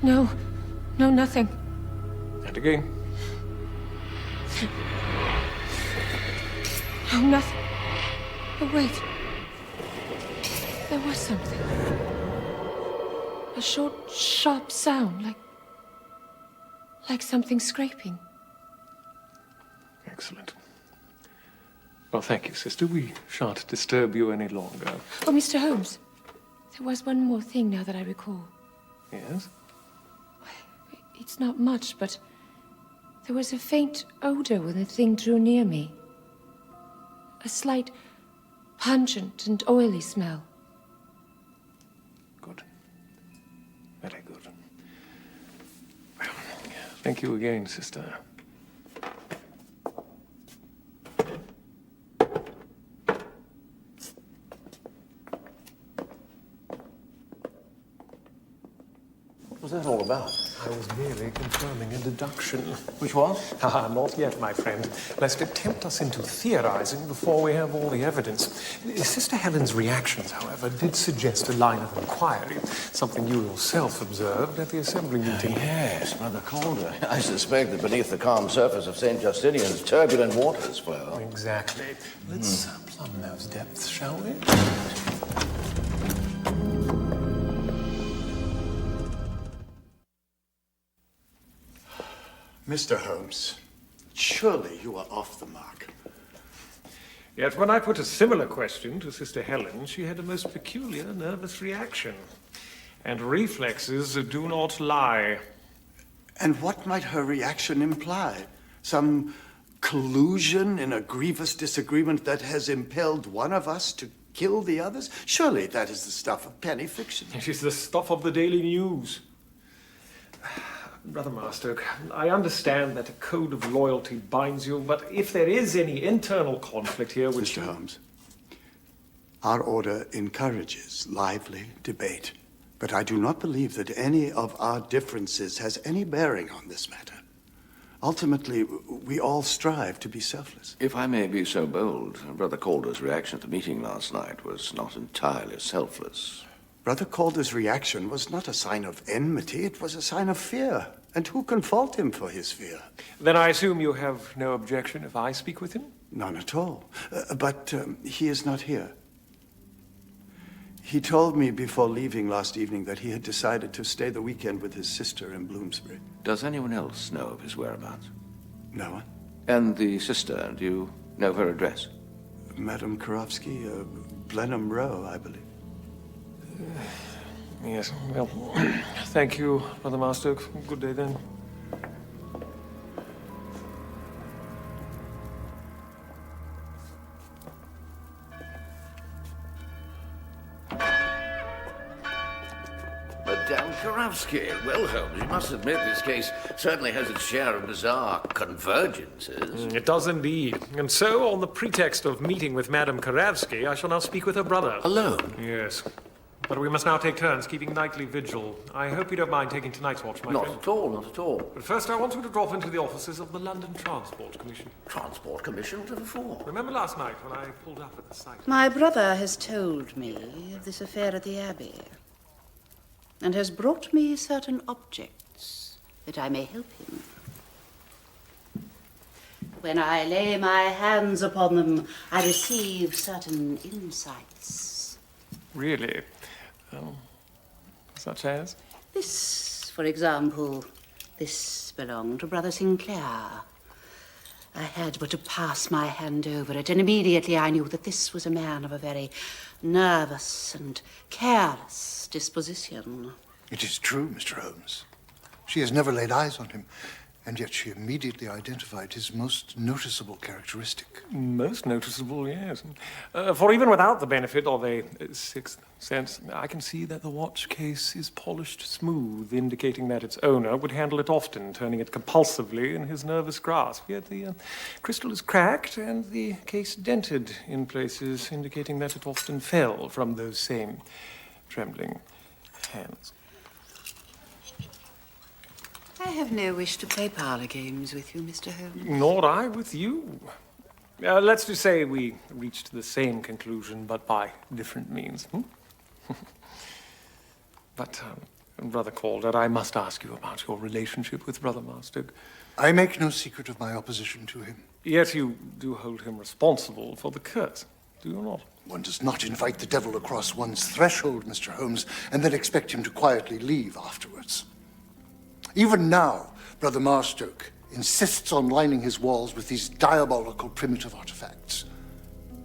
S10: No, nothing.
S4: And again.
S10: No, nothing. Oh, wait. There was something. A short, sharp sound, like something scraping.
S4: Excellent. Well, thank you, sister. We shan't disturb you any longer.
S10: Oh, Mr. Holmes, there was one more thing now that I recall.
S4: Yes?
S10: It's not much, but there was a faint odor when the thing drew near me. A slight, pungent and oily smell.
S4: Good. Very good. Well, thank you again, sister.
S3: What was that all about?
S4: I was merely confirming a deduction.
S3: Which was?
S4: Not yet, my friend. Lest it tempt us into theorizing before we have all the evidence. Sister Helen's reactions, however, did suggest a line of inquiry, something you yourself observed at the assembly meeting.
S3: Yes, Brother Calder. I suspect that beneath the calm surface of St. Justinian's, turbulent waters flow.
S4: Exactly. Let's plumb those depths, shall we?
S1: Mr. Holmes, surely you are off the mark.
S4: Yet when I put a similar question to Sister Helen, she had a most peculiar nervous reaction. And reflexes do not lie.
S1: And what might her reaction imply? Some collusion in a grievous disagreement that has impelled one of us to kill the others? Surely that is the stuff of penny fiction.
S4: It is the stuff of the Daily News. Brother Marstoke, I understand that a code of loyalty binds you, but if there is any internal conflict here which...
S1: Mr. Holmes, our order encourages lively debate, but I do not believe that any of our differences has any bearing on this matter. Ultimately, we all strive to be selfless.
S3: If I may be so bold, Brother Calder's reaction at the meeting last night was not entirely selfless.
S1: Brother Calder's reaction was not a sign of enmity, it was a sign of fear. And who can fault him for his fear?
S4: Then I assume you have no objection if I speak with him?
S1: None at all. But he is not here. He told me before leaving last evening that he had decided to stay the weekend with his sister in Bloomsbury.
S3: Does anyone else know of his whereabouts?
S1: No one.
S3: And the sister, do you know her address?
S1: Madame Karofsky, Blenheim Row, I believe.
S4: Yes, well, thank you, Brother Master. Good day then.
S17: Madame Karofsky. Well, Holmes, you must admit this case certainly has its share of bizarre convergences.
S4: It does indeed. And so, on the pretext of meeting with Madame Karofsky, I shall now speak with her brother.
S17: Alone?
S4: Yes. But we must now take turns keeping nightly vigil. I hope you don't mind taking tonight's watch, my friend.
S17: Not at all, not at all.
S4: But first, I want you to drop into the offices of the London Transport Commission.
S17: Transport Commission? Whatever for?
S4: Remember last night when I pulled up at the site?
S18: My brother has told me of this affair at the Abbey, and has brought me certain objects that I may help him. When I lay my hands upon them, I receive certain insights.
S4: Really? Such as?
S18: This, for example, this belonged to Brother Sinclair. I had but to pass my hand over it, and immediately I knew that this was a man of a very nervous and careless disposition.
S8: It is true, Mr. Holmes. She has never laid eyes on him, and yet she immediately identified his most noticeable characteristic.
S4: Most noticeable, yes. For even without the benefit of a sixth sense, I can see that the watch case is polished smooth, indicating that its owner would handle it often, turning it compulsively in his nervous grasp. Yet the crystal is cracked and the case dented in places, indicating that it often fell from those same trembling hands.
S18: I have no wish to play parlor games with you, Mr. Holmes.
S4: Nor I with you. Let's just say we reached the same conclusion, but by different means. But, Brother Calder, I must ask you about your relationship with Brother Marston.
S8: I make no secret of my opposition to him.
S4: Yet you do hold him responsible for the curse, do you not?
S8: One does not invite the devil across one's threshold, Mr. Holmes, and then expect him to quietly leave afterwards. Even now, Brother Marstoke insists on lining his walls with these diabolical primitive artifacts.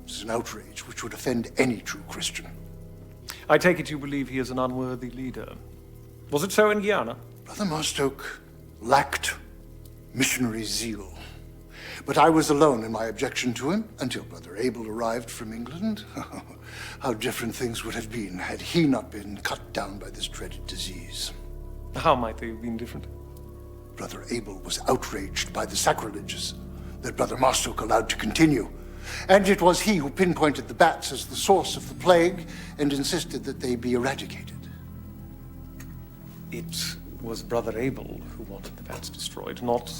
S8: This is an outrage which would offend any true Christian.
S4: I take it you believe he is an unworthy leader. Was it so in Guyana?
S8: Brother Marstoke lacked missionary zeal. But I was alone in my objection to him until Brother Abel arrived from England. How different things would have been had he not been cut down by this dreaded disease.
S4: How might they have been different?
S8: Brother Abel was outraged by the sacrileges that Brother Marstoke allowed to continue. And it was he who pinpointed the bats as the source of the plague and insisted that they be eradicated.
S4: It was Brother Abel who wanted the bats destroyed, not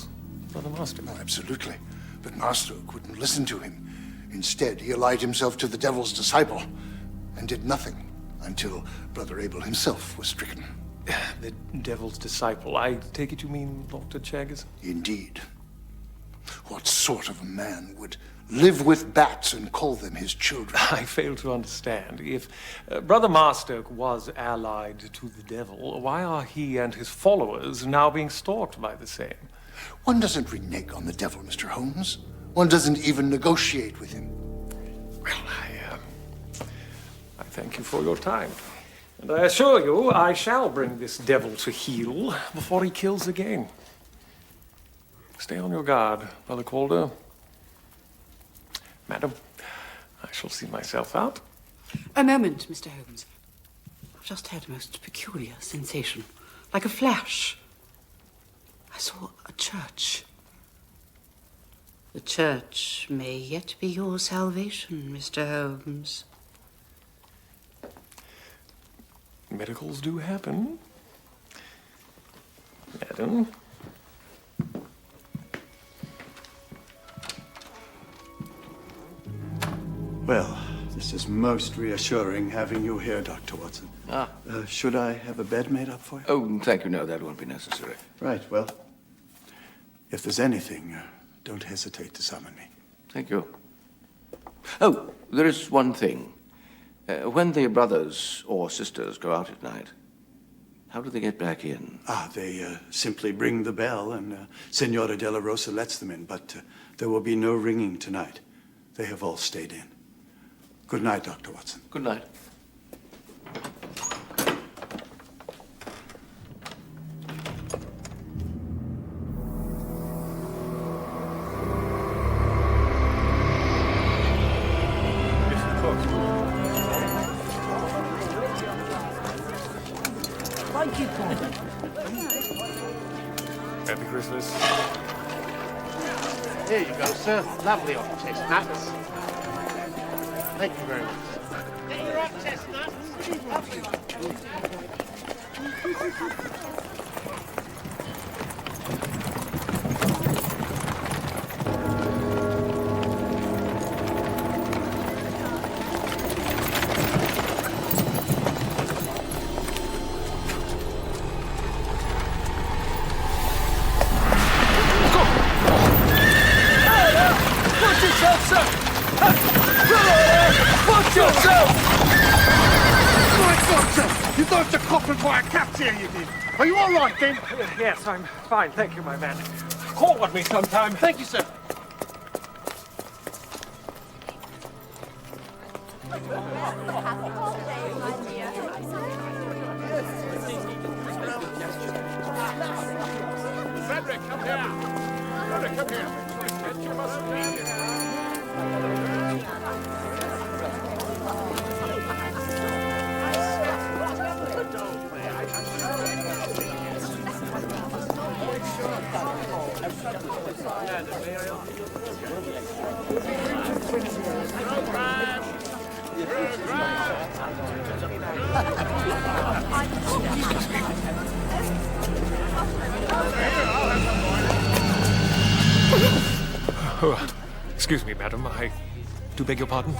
S4: Brother Marstoke.
S8: No, absolutely. But Marstoke wouldn't listen to him. Instead, he allied himself to the devil's disciple and did nothing until Brother Abel himself was stricken.
S4: The devil's disciple. I take it you mean Dr. Chagas?
S8: Indeed. What sort of a man would live with bats and call them his children?
S4: I fail to understand. If Brother Marstoke was allied to the devil, why are he and his followers now being stalked by the same?
S8: One doesn't renege on the devil, Mr. Holmes. One doesn't even negotiate with him.
S4: Well, I thank you for your time. And I assure you, I shall bring this devil to heel before he kills again. Stay on your guard, Brother Calder. Madam, I shall see myself out.
S18: A moment, Mr. Holmes. I've just had a most peculiar sensation, like a flash. I saw a church. The church may yet be your salvation, Mr. Holmes.
S4: Miracles do happen. Madam.
S1: Well, this is most reassuring having you here, Dr. Watson. Should I have a bed made up for you?
S3: Oh, thank you. No, that won't be necessary.
S1: Right, well, if there's anything, don't hesitate to summon me.
S3: Thank you. Oh, there is one thing. When the brothers or sisters go out at night, How do they get back in?
S1: They simply ring the bell, and Senora de la Rosa lets them in, but there will be no ringing tonight. They have all stayed in. Good night, Dr. Watson.
S3: Good night.
S14: Thank you, Paul.
S4: Happy Christmas.
S16: Here you go, sir. Lovely hot chestnuts. Thank you very much. They're hot chestnuts.
S14: Watch yourself, sir! Watch yourself!
S12: My God, sir! You dodged a cop and fire caps here, you did. Are you all right, then?
S4: Yes, I'm fine. Thank you, my man. Call on me sometime.
S12: Thank you, sir.
S14: Frederick, come here! Frederick, come here! You mustn't be here.
S4: Oh, excuse me, madam. I do beg your pardon.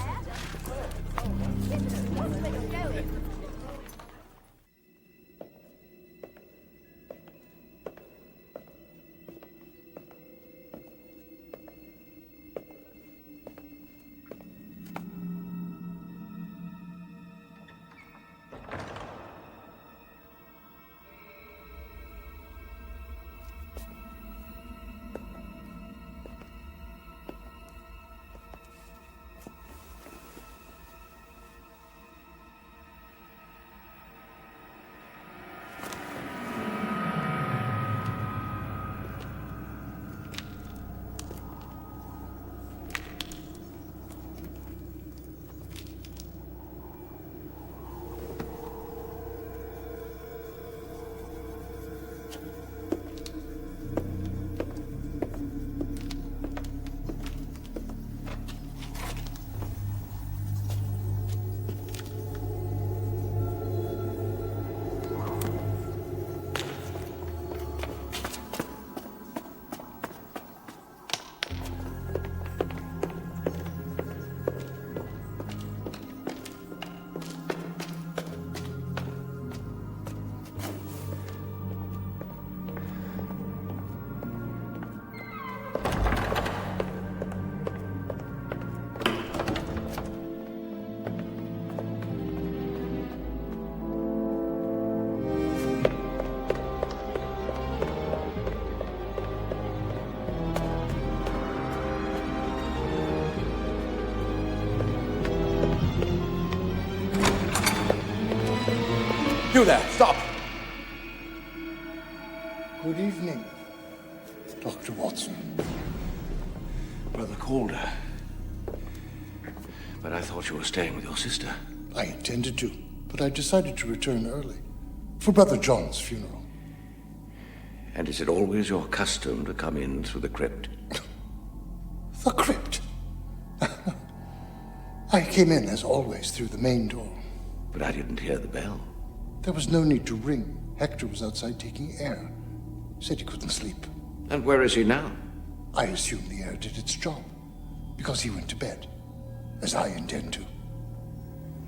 S3: You there, stop!
S8: Good evening, Dr. Watson.
S3: Brother Calder. But I thought you were staying with your sister.
S8: I intended to, but I decided to return early for Brother John's funeral.
S3: And is it always your custom to come in through the crypt?
S8: The crypt? I came in, as always, through the main door.
S3: But I didn't hear the bell.
S8: There was no need to ring. Hector was outside taking air. Said he couldn't sleep.
S3: And where is he now?
S8: I assume the air did its job, because he went to bed, as I intend to.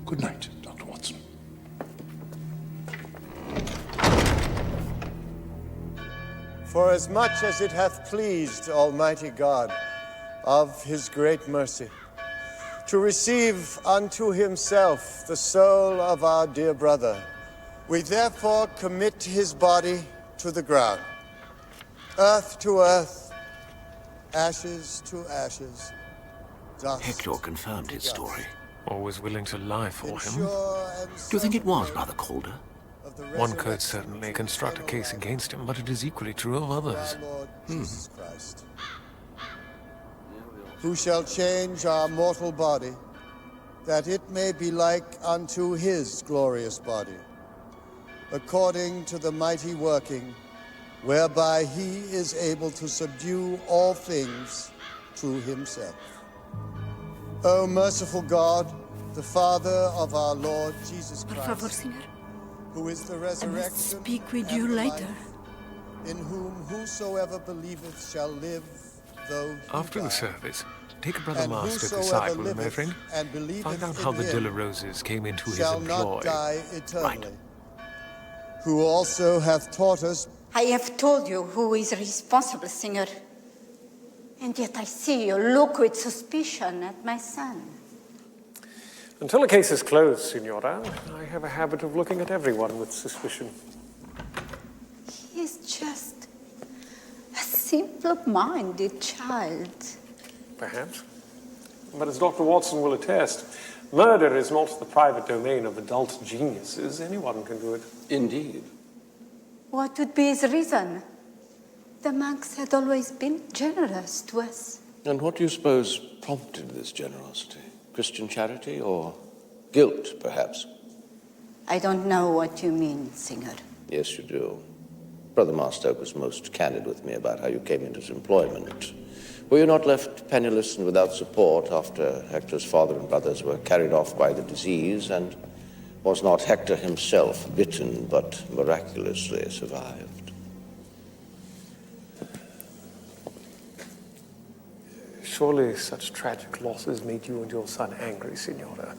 S8: Good night, Dr. Watson.
S19: For as much as it hath pleased Almighty God of his great mercy to receive unto himself the soul of our dear brother, We therefore commit his body to the ground, earth to earth, ashes to ashes, dust.
S17: Hector confirmed his story.
S4: Always willing to lie for him.
S17: Do you think it was Brother Calder?
S4: One could certainly construct a case against him, but it is equally true of others.
S19: Jesus Christ, who shall change our mortal body, that it may be like unto his glorious body, according to the mighty working, whereby he is able to subdue all things to himself. O merciful God, the Father of our Lord Jesus
S6: Por favor,
S19: Christ,
S6: Señor.
S19: who is the
S6: I
S19: resurrection
S6: must speak with
S19: and
S6: you
S19: the
S6: later.
S19: life, in whom whosoever believeth shall live, though he
S4: After
S19: die.
S4: the service, take Brother
S19: And
S4: Master
S19: whosoever
S4: aside, will you, my
S19: liveth
S4: friend?
S19: and believeth
S4: Find out
S19: in
S4: how the
S19: him
S4: Dilla Roses came into his
S19: shall
S4: employ.
S19: not die eternally. Who also hath taught us.
S20: I have told you who is responsible, Senor. And yet I see you look with suspicion at my son.
S4: Until a case is closed, Signora, I have a habit of looking at everyone with suspicion.
S20: He is just a simple-minded child.
S4: Perhaps. But as Dr. Watson will attest, murder is not the private domain of adult geniuses. Anyone can do it.
S3: Indeed.
S20: What would be his reason? The monks had always been generous to us.
S3: And what do you suppose prompted this generosity? Christian charity or guilt, perhaps?
S20: I don't know what you mean, Senor.
S3: Yes, you do. Brother Marstoke was most candid with me about how you came into his employment. Were you not left penniless and without support after Hector's father and brothers were carried off by the disease, and was not Hector himself bitten but miraculously survived?
S4: Surely such tragic losses made you and your son angry, Signora.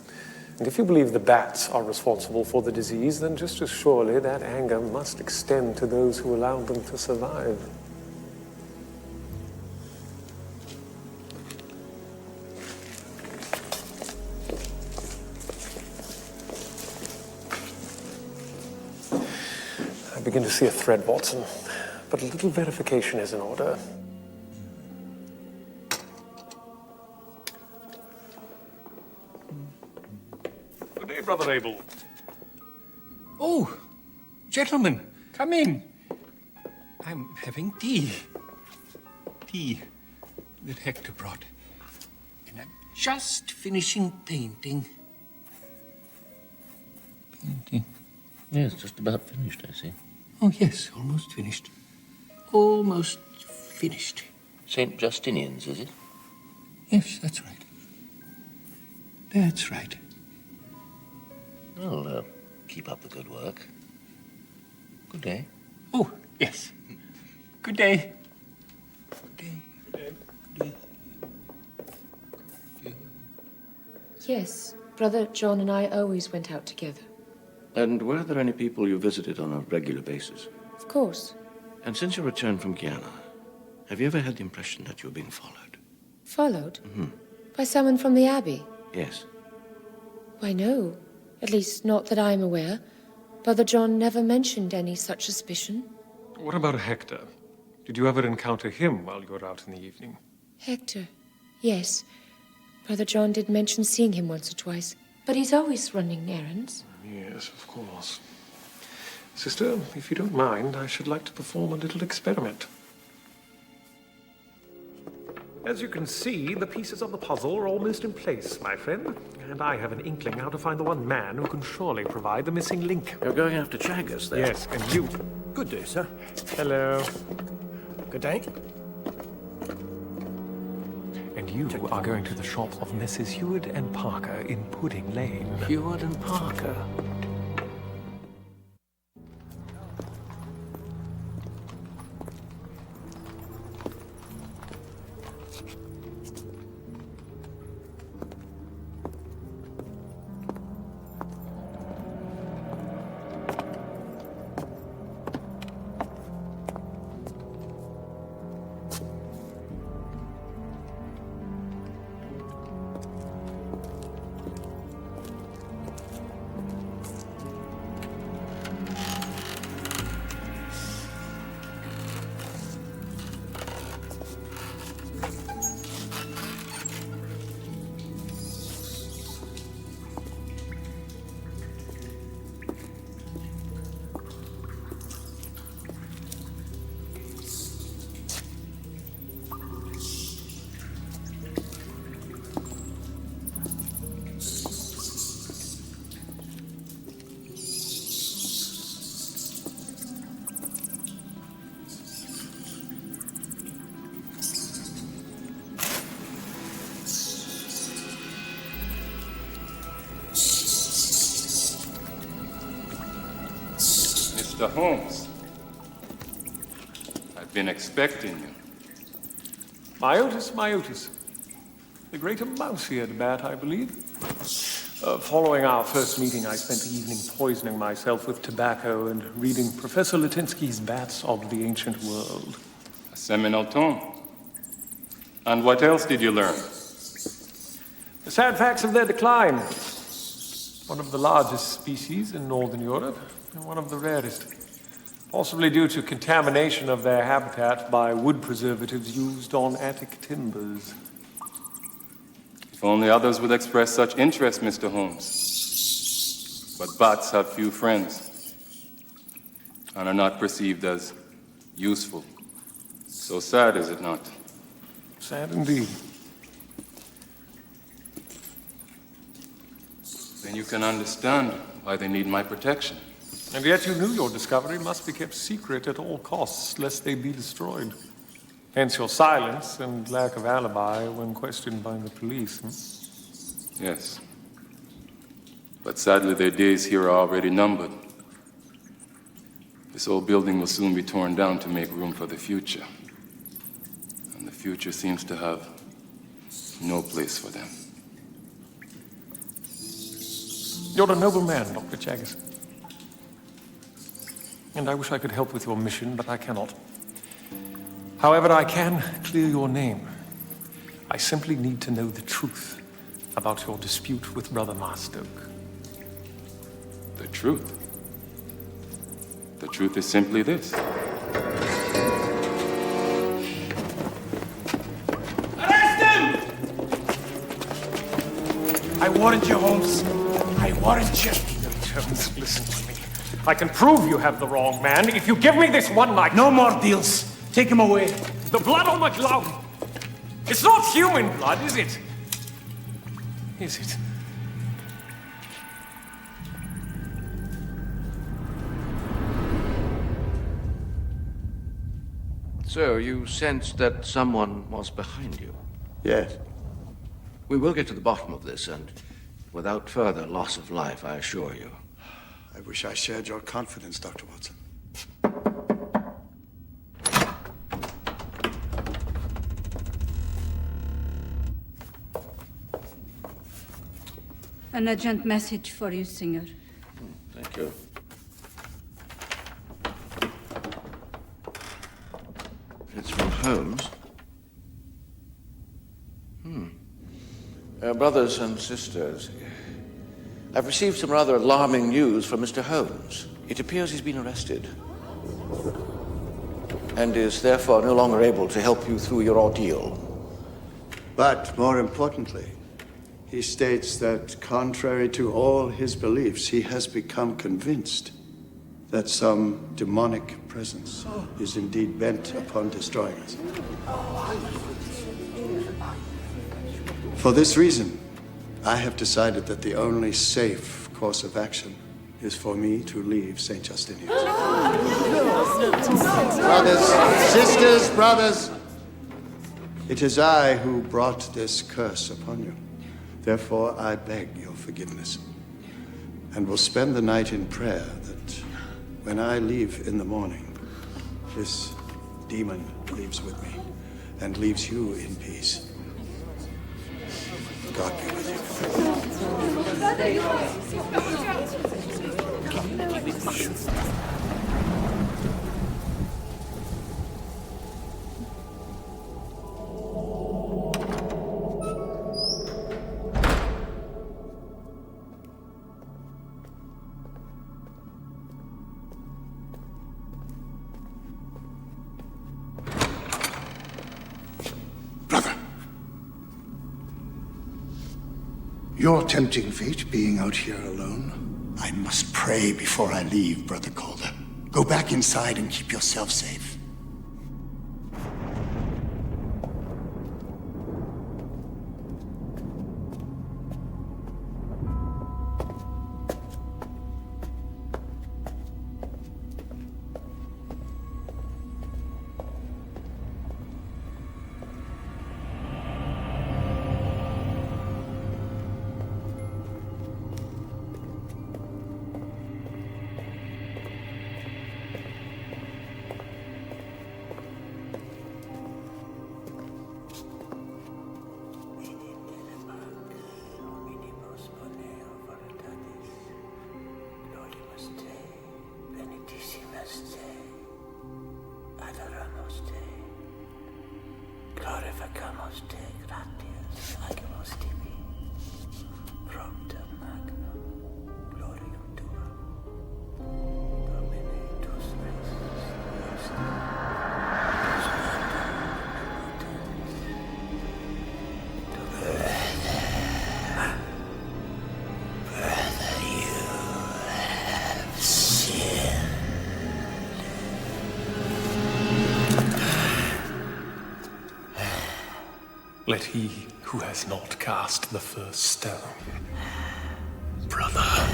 S4: And if you believe the bats are responsible for the disease, then just as surely that anger must extend to those who allowed them to survive. I begin to see a thread, Watson, but a little verification is in order. Good day, Brother Abel.
S12: Oh, gentlemen, come in. I'm having tea. Tea that Hector brought. And I'm just finishing painting. Painting?
S17: Yes, just about finished, I see.
S12: Oh, yes, almost finished. Almost finished.
S17: St. Justinian's, is it?
S12: Yes, that's right. That's right.
S17: Well, keep up the good work. Good day.
S12: Oh, yes. Good day.
S10: Yes, Brother John and I always went out together.
S3: And were there any people you visited on a regular basis?
S10: Of course.
S3: And since your return from Guyana, have you ever had the impression that you were being followed?
S10: Followed?
S3: Mm-hmm.
S10: By someone from the Abbey?
S3: Yes.
S10: Why, no. At least, not that I'm aware. Brother John never mentioned any such suspicion.
S4: What about Hector? Did you ever encounter him while you were out in the evening?
S10: Hector? Yes. Brother John did mention seeing him once or twice. But he's always running errands.
S4: Yes, of course. Sister, if you don't mind, I should like to perform a little experiment. As you can see, the pieces of the puzzle are almost in place, my friend. And I have an inkling how to find the one man who can surely provide the missing link.
S3: You're going after Chagas, then?
S4: Yes, and you.
S21: Good day, sir.
S4: Hello.
S21: Good day.
S4: And you are going to the shop of Messrs. Heward and Parker in Pudding Lane.
S3: Heward and Parker?
S13: Mr. Holmes. I've been expecting you.
S4: Myotis. The greater mouse-eared bat, I believe. Following our first meeting, I spent the evening poisoning myself with tobacco and reading Professor Latinsky's Bats of the Ancient World.
S13: A seminal tome. And what else did you learn?
S4: The sad facts of their decline. One of the largest species in Northern Europe, and one of the rarest. Possibly due to contamination of their habitat by wood preservatives used on attic timbers.
S13: If only others would express such interest, Mr. Holmes. But bats have few friends, and are not perceived as useful. So sad, is it not?
S4: Sad indeed.
S13: Then you can understand why they need my protection.
S4: And yet you knew your discovery must be kept secret at all costs, lest they be destroyed. Hence your silence and lack of alibi when questioned by the police.
S13: Yes. But sadly, their days here are already numbered. This old building will soon be torn down to make room for the future. And the future seems to have no place for them.
S4: You're a noble man, Dr. Chagas. And I wish I could help with your mission, but I cannot. However, I can clear your name. I simply need to know the truth about your dispute with Brother Marstoke.
S13: The truth? The truth is simply this.
S12: Arrest him! I warned you, Holmes. I warned you.
S4: Jones, listen to me. I can prove you have the wrong man if you give me this one night.
S16: No more deals. Take him away.
S4: The blood on the glove. It's not human blood, is it? Is it?
S3: So, you sensed that someone was behind you?
S1: Yes.
S3: We will get to the bottom of this, and without further loss of life, I assure you.
S1: I wish I shared your confidence, Dr. Watson.
S6: An urgent message for you, Singer.
S3: Thank you. It's from Holmes. Brothers and sisters, I've received some rather alarming news from Mr. Holmes. It appears he's been arrested and is therefore no longer able to help you through your ordeal.
S1: But more importantly, he states that, contrary to all his beliefs, he has become convinced that some demonic presence is indeed bent upon destroying us. For this reason, I have decided that the only safe course of action is for me to leave St. Justinian's. Brothers, sisters, brothers, it is I who brought this curse upon you. Therefore, I beg your forgiveness, and will spend the night in prayer that when I leave in the morning, this demon leaves with me and leaves you in peace. God be with you.
S8: Your tempting fate being out here alone. I must pray before I leave, Brother Calder. Go back inside and keep yourself safe.
S17: glorificamos te gratis, agimus tibi, promptum magnum, glorium tuum, Domine tus res, Brother, you have sinned.
S4: Let he who has not cast the first stone. Brother.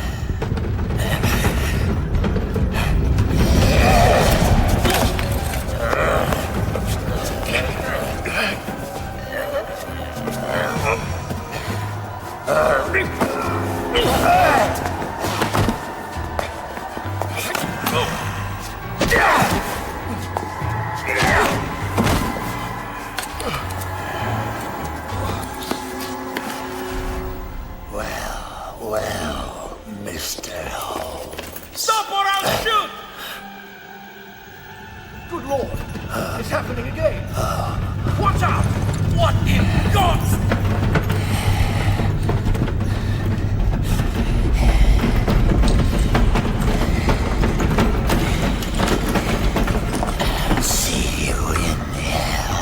S17: Well, Mr. Holmes.
S21: Stop or I'll shoot! Good Lord, it's happening again. Watch out! What in God's...
S17: I'll see you in hell.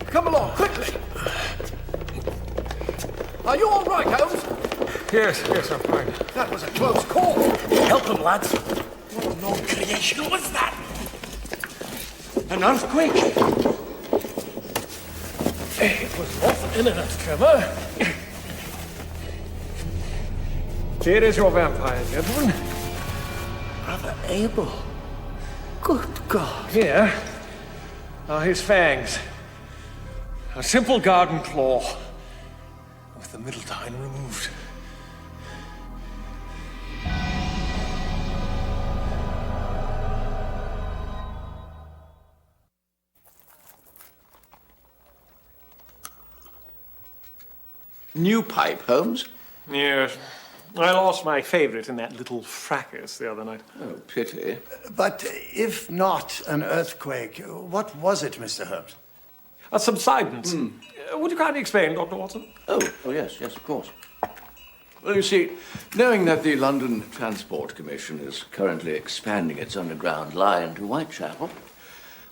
S21: Come along, quickly! Are you all right, Holmes?
S4: Yes, I'm fine.
S21: That was a close call. Help them, lads. What unknown creation was that? An earthquake? It was off an internet tremor.
S4: Here is your vampire, gentlemen.
S21: Brother Abel. Good God.
S4: Here are his fangs. A simple garden claw, with the middle tine removed.
S3: New pipe, Holmes?
S4: Yes. I lost my favorite in that little fracas the other night.
S3: Oh, pity.
S1: But if not an earthquake, what was it, Mr. Holmes?
S4: A subsidence. Would you kindly explain, Dr. Watson?
S3: Oh, yes, of course. Well, you see, knowing that the London Transport Commission is currently expanding its underground line to Whitechapel,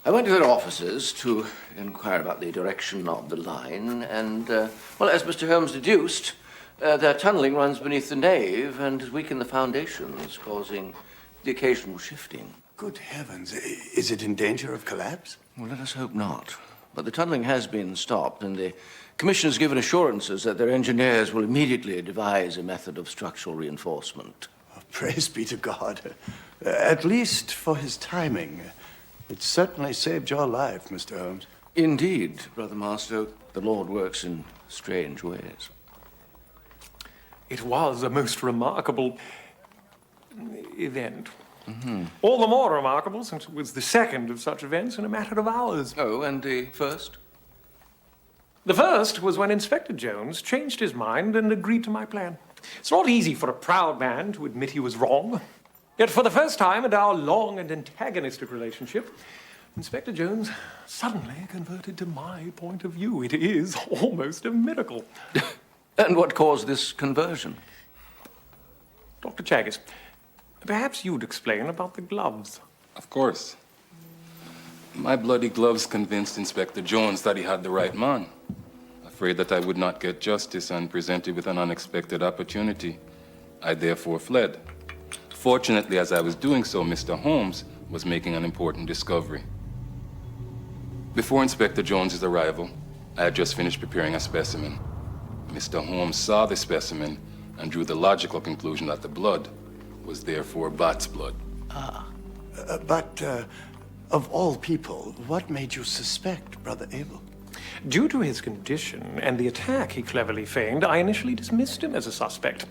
S3: I went to their offices to inquire about the direction of the line, and, well, as Mr. Holmes deduced, their tunneling runs beneath the nave and has weakened the foundations, causing the occasional shifting.
S1: Good heavens, is it in danger of collapse?
S3: Well, let us hope not. But the tunneling has been stopped, and the Commission has given assurances that their engineers will immediately devise a method of structural reinforcement.
S1: Oh, praise be to God. At least for his timing. It certainly saved your life, Mr. Holmes.
S3: Indeed, Brother Marstow. The Lord works in strange ways.
S4: It was a most remarkable event. All the more remarkable since it was the second of such events in a matter of hours.
S3: Oh, and the first?
S4: The first was when Inspector Jones changed his mind and agreed to my plan. It's not easy for a proud man to admit he was wrong. Yet for the first time in our long and antagonistic relationship, Inspector Jones suddenly converted to my point of view. It is almost a miracle.
S3: And what caused this conversion?
S4: Dr. Chaggis, perhaps you'd explain about the gloves.
S13: Of course. My bloody gloves convinced Inspector Jones that he had the right man. Afraid that I would not get justice and presented with an unexpected opportunity, I therefore fled. Fortunately, as I was doing so, Mr. Holmes was making an important discovery. Before Inspector Jones's arrival, I had just finished preparing a specimen. Mr. Holmes saw the specimen and drew the logical conclusion that the blood was therefore bat's blood.
S1: But of all people, what made you suspect Brother Abel?
S4: Due to his condition and the attack he cleverly feigned, I initially dismissed him as a suspect.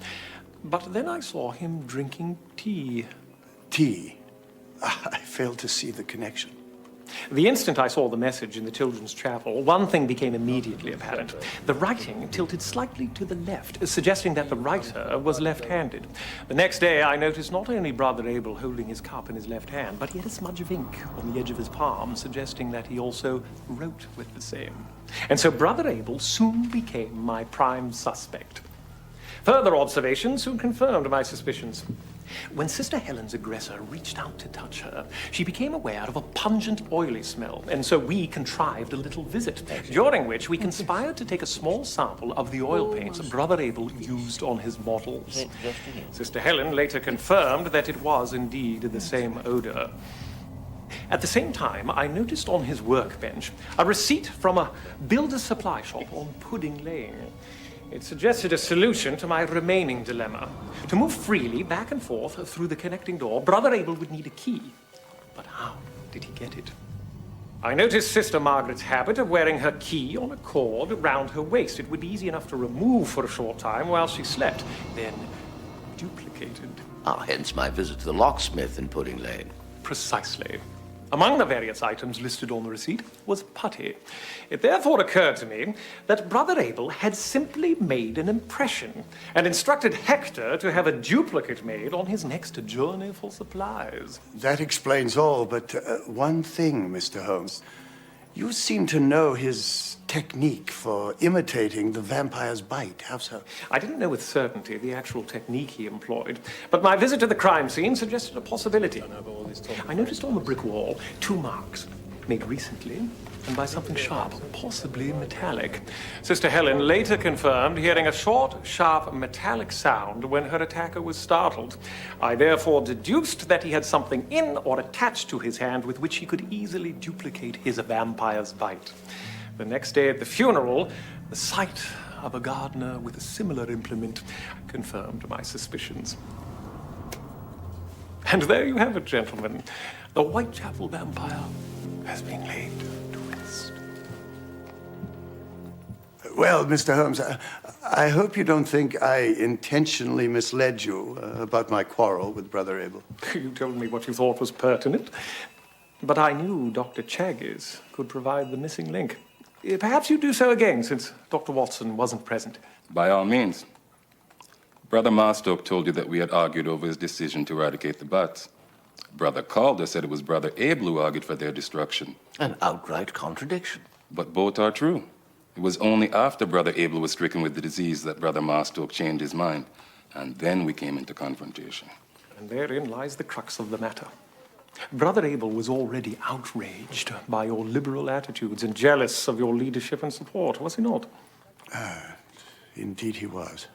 S4: But then I saw him drinking tea.
S1: Tea? I failed to see the connection.
S4: The instant I saw the message in the children's chapel, one thing became immediately apparent. The writing tilted slightly to the left, suggesting that the writer was left-handed. The next day, I noticed not only Brother Abel holding his cup in his left hand, but he had a smudge of ink on the edge of his palm, suggesting that he also wrote with the same. And so Brother Abel soon became my prime suspect. Further observation soon confirmed my suspicions. When Sister Helen's aggressor reached out to touch her, she became aware of a pungent, oily smell, and so we contrived a little visit, during which we conspired to take a small sample of the oil paints Brother Abel used on his models. Sister Helen later confirmed that it was indeed the same odor. At the same time, I noticed on his workbench a receipt from a builder's supply shop on Pudding Lane. It suggested a solution to my remaining dilemma. To move freely back and forth through the connecting door, Brother Abel would need a key. But how did he get it? I noticed Sister Margaret's habit of wearing her key on a cord around her waist. It would be easy enough to remove for a short time while she slept, then duplicated.
S17: Ah, hence my visit to the locksmith in Pudding Lane.
S4: Precisely. Among the various items listed on the receipt was putty. It therefore occurred to me that Brother Abel had simply made an impression and instructed Hector to have a duplicate made on his next journey for supplies.
S1: That explains all, but one thing, Mr. Holmes. You seem to know his technique for imitating the vampire's bite. How so?
S4: I didn't know with certainty the actual technique he employed, but my visit to the crime scene suggested a possibility. I noticed on the brick wall 2 marks, made recently and by something sharp, possibly metallic. Sister Helen later confirmed hearing a short, sharp, metallic sound when her attacker was startled. I therefore deduced that he had something in or attached to his hand with which he could easily duplicate his vampire's bite. The next day at the funeral, the sight of a gardener with a similar implement confirmed my suspicions. And there you have it, gentlemen. The Whitechapel vampire has been laid to rest.
S1: Well, Mr. Holmes, I hope you don't think I intentionally misled you about my quarrel with Brother Abel.
S4: You told me what you thought was pertinent, but I knew Dr. Chaggis could provide the missing link. Perhaps you'd do so again, since Dr. Watson wasn't present.
S13: By all means. Brother Marstoke told you that we had argued over his decision to eradicate the bats. Brother Calder said it was Brother Abel who argued for their destruction.
S17: An outright contradiction.
S13: But both are true. It was only after Brother Abel was stricken with the disease that Brother Marstoke changed his mind, and then we came into confrontation.
S4: And therein lies the crux of the matter. Brother Abel was already outraged by your liberal attitudes and jealous of your leadership and support, was he not?
S1: Indeed he was.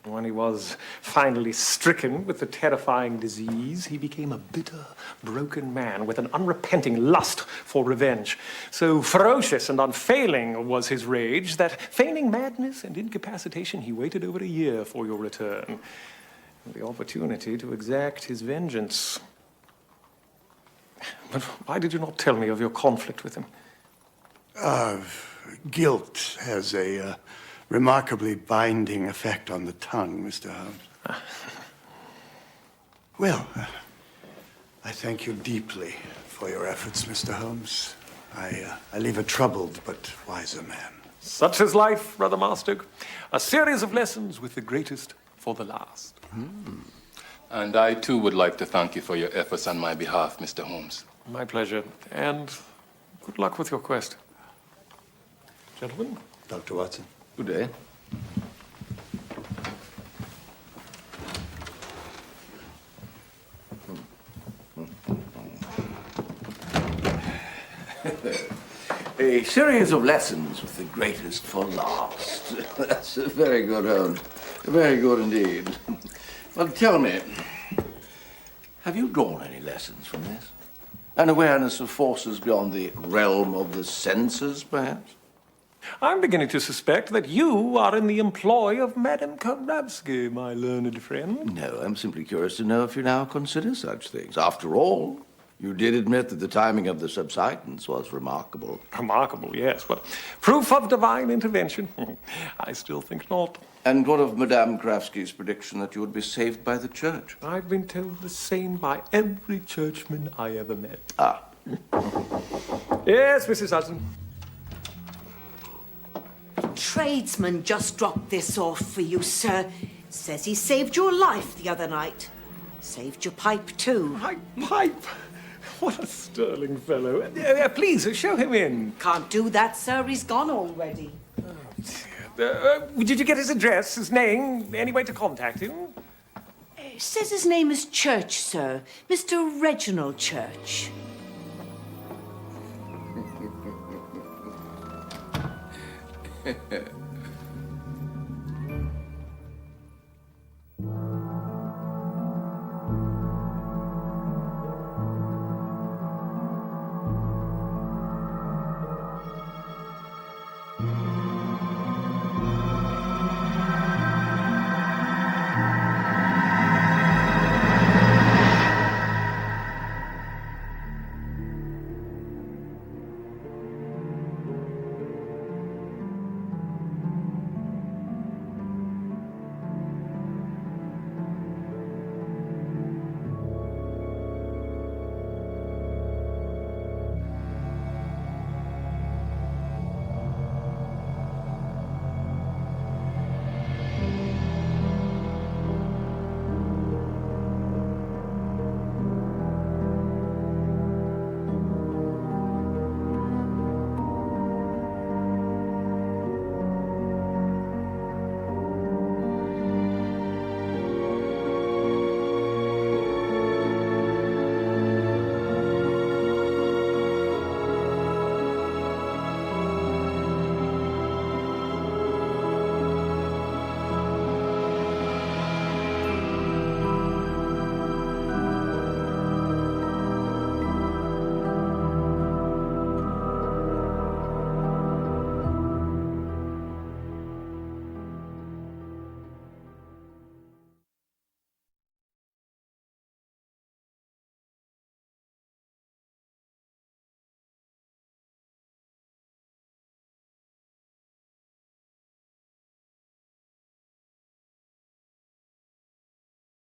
S4: When he was finally stricken with the terrifying disease, he became a bitter, broken man with an unrepenting lust for revenge. So ferocious and unfailing was his rage that, feigning madness and incapacitation, he waited over a year for your return and the opportunity to exact his vengeance. But why did you not tell me of your conflict with him?
S1: Guilt has a remarkably binding effect on the tongue, Mr. Holmes. Well, I thank you deeply for your efforts, Mr. Holmes. I leave a troubled but wiser man.
S4: Such is life, Brother Marstoke. A series of lessons with the greatest for the last.
S13: And I, too, would like to thank you for your efforts on my behalf, Mr. Holmes.
S4: My pleasure, and good luck with your quest. Gentlemen?
S1: Dr. Watson.
S17: Good day. A series of lessons with the greatest for last. That's very good, Holmes. Very good indeed. Well, tell me, have you drawn any lessons from this? An awareness of forces beyond the realm of the senses, perhaps?
S4: I'm beginning to suspect that you are in the employ of Madame Karabsky, my learned friend.
S17: No, I'm simply curious to know if you now consider such things. After all, you did admit that the timing of the subsidence was remarkable.
S4: Remarkable, yes, but proof of divine intervention? I still think not.
S17: And what of Madame Karabsky's prediction that you would be saved by the church?
S4: I've been told the same by every churchman I ever met.
S17: Ah.
S4: Yes, Mrs. Hudson.
S5: Tradesman just dropped this off for you, sir. Says he saved your life the other night. Saved your pipe, too.
S4: My pipe? What a sterling fellow. Please, show him in.
S5: Can't do that, sir. He's gone already.
S4: Did you get his address, his name, any way to contact him?
S5: Says his name is Church, sir. Mr. Reginald Church.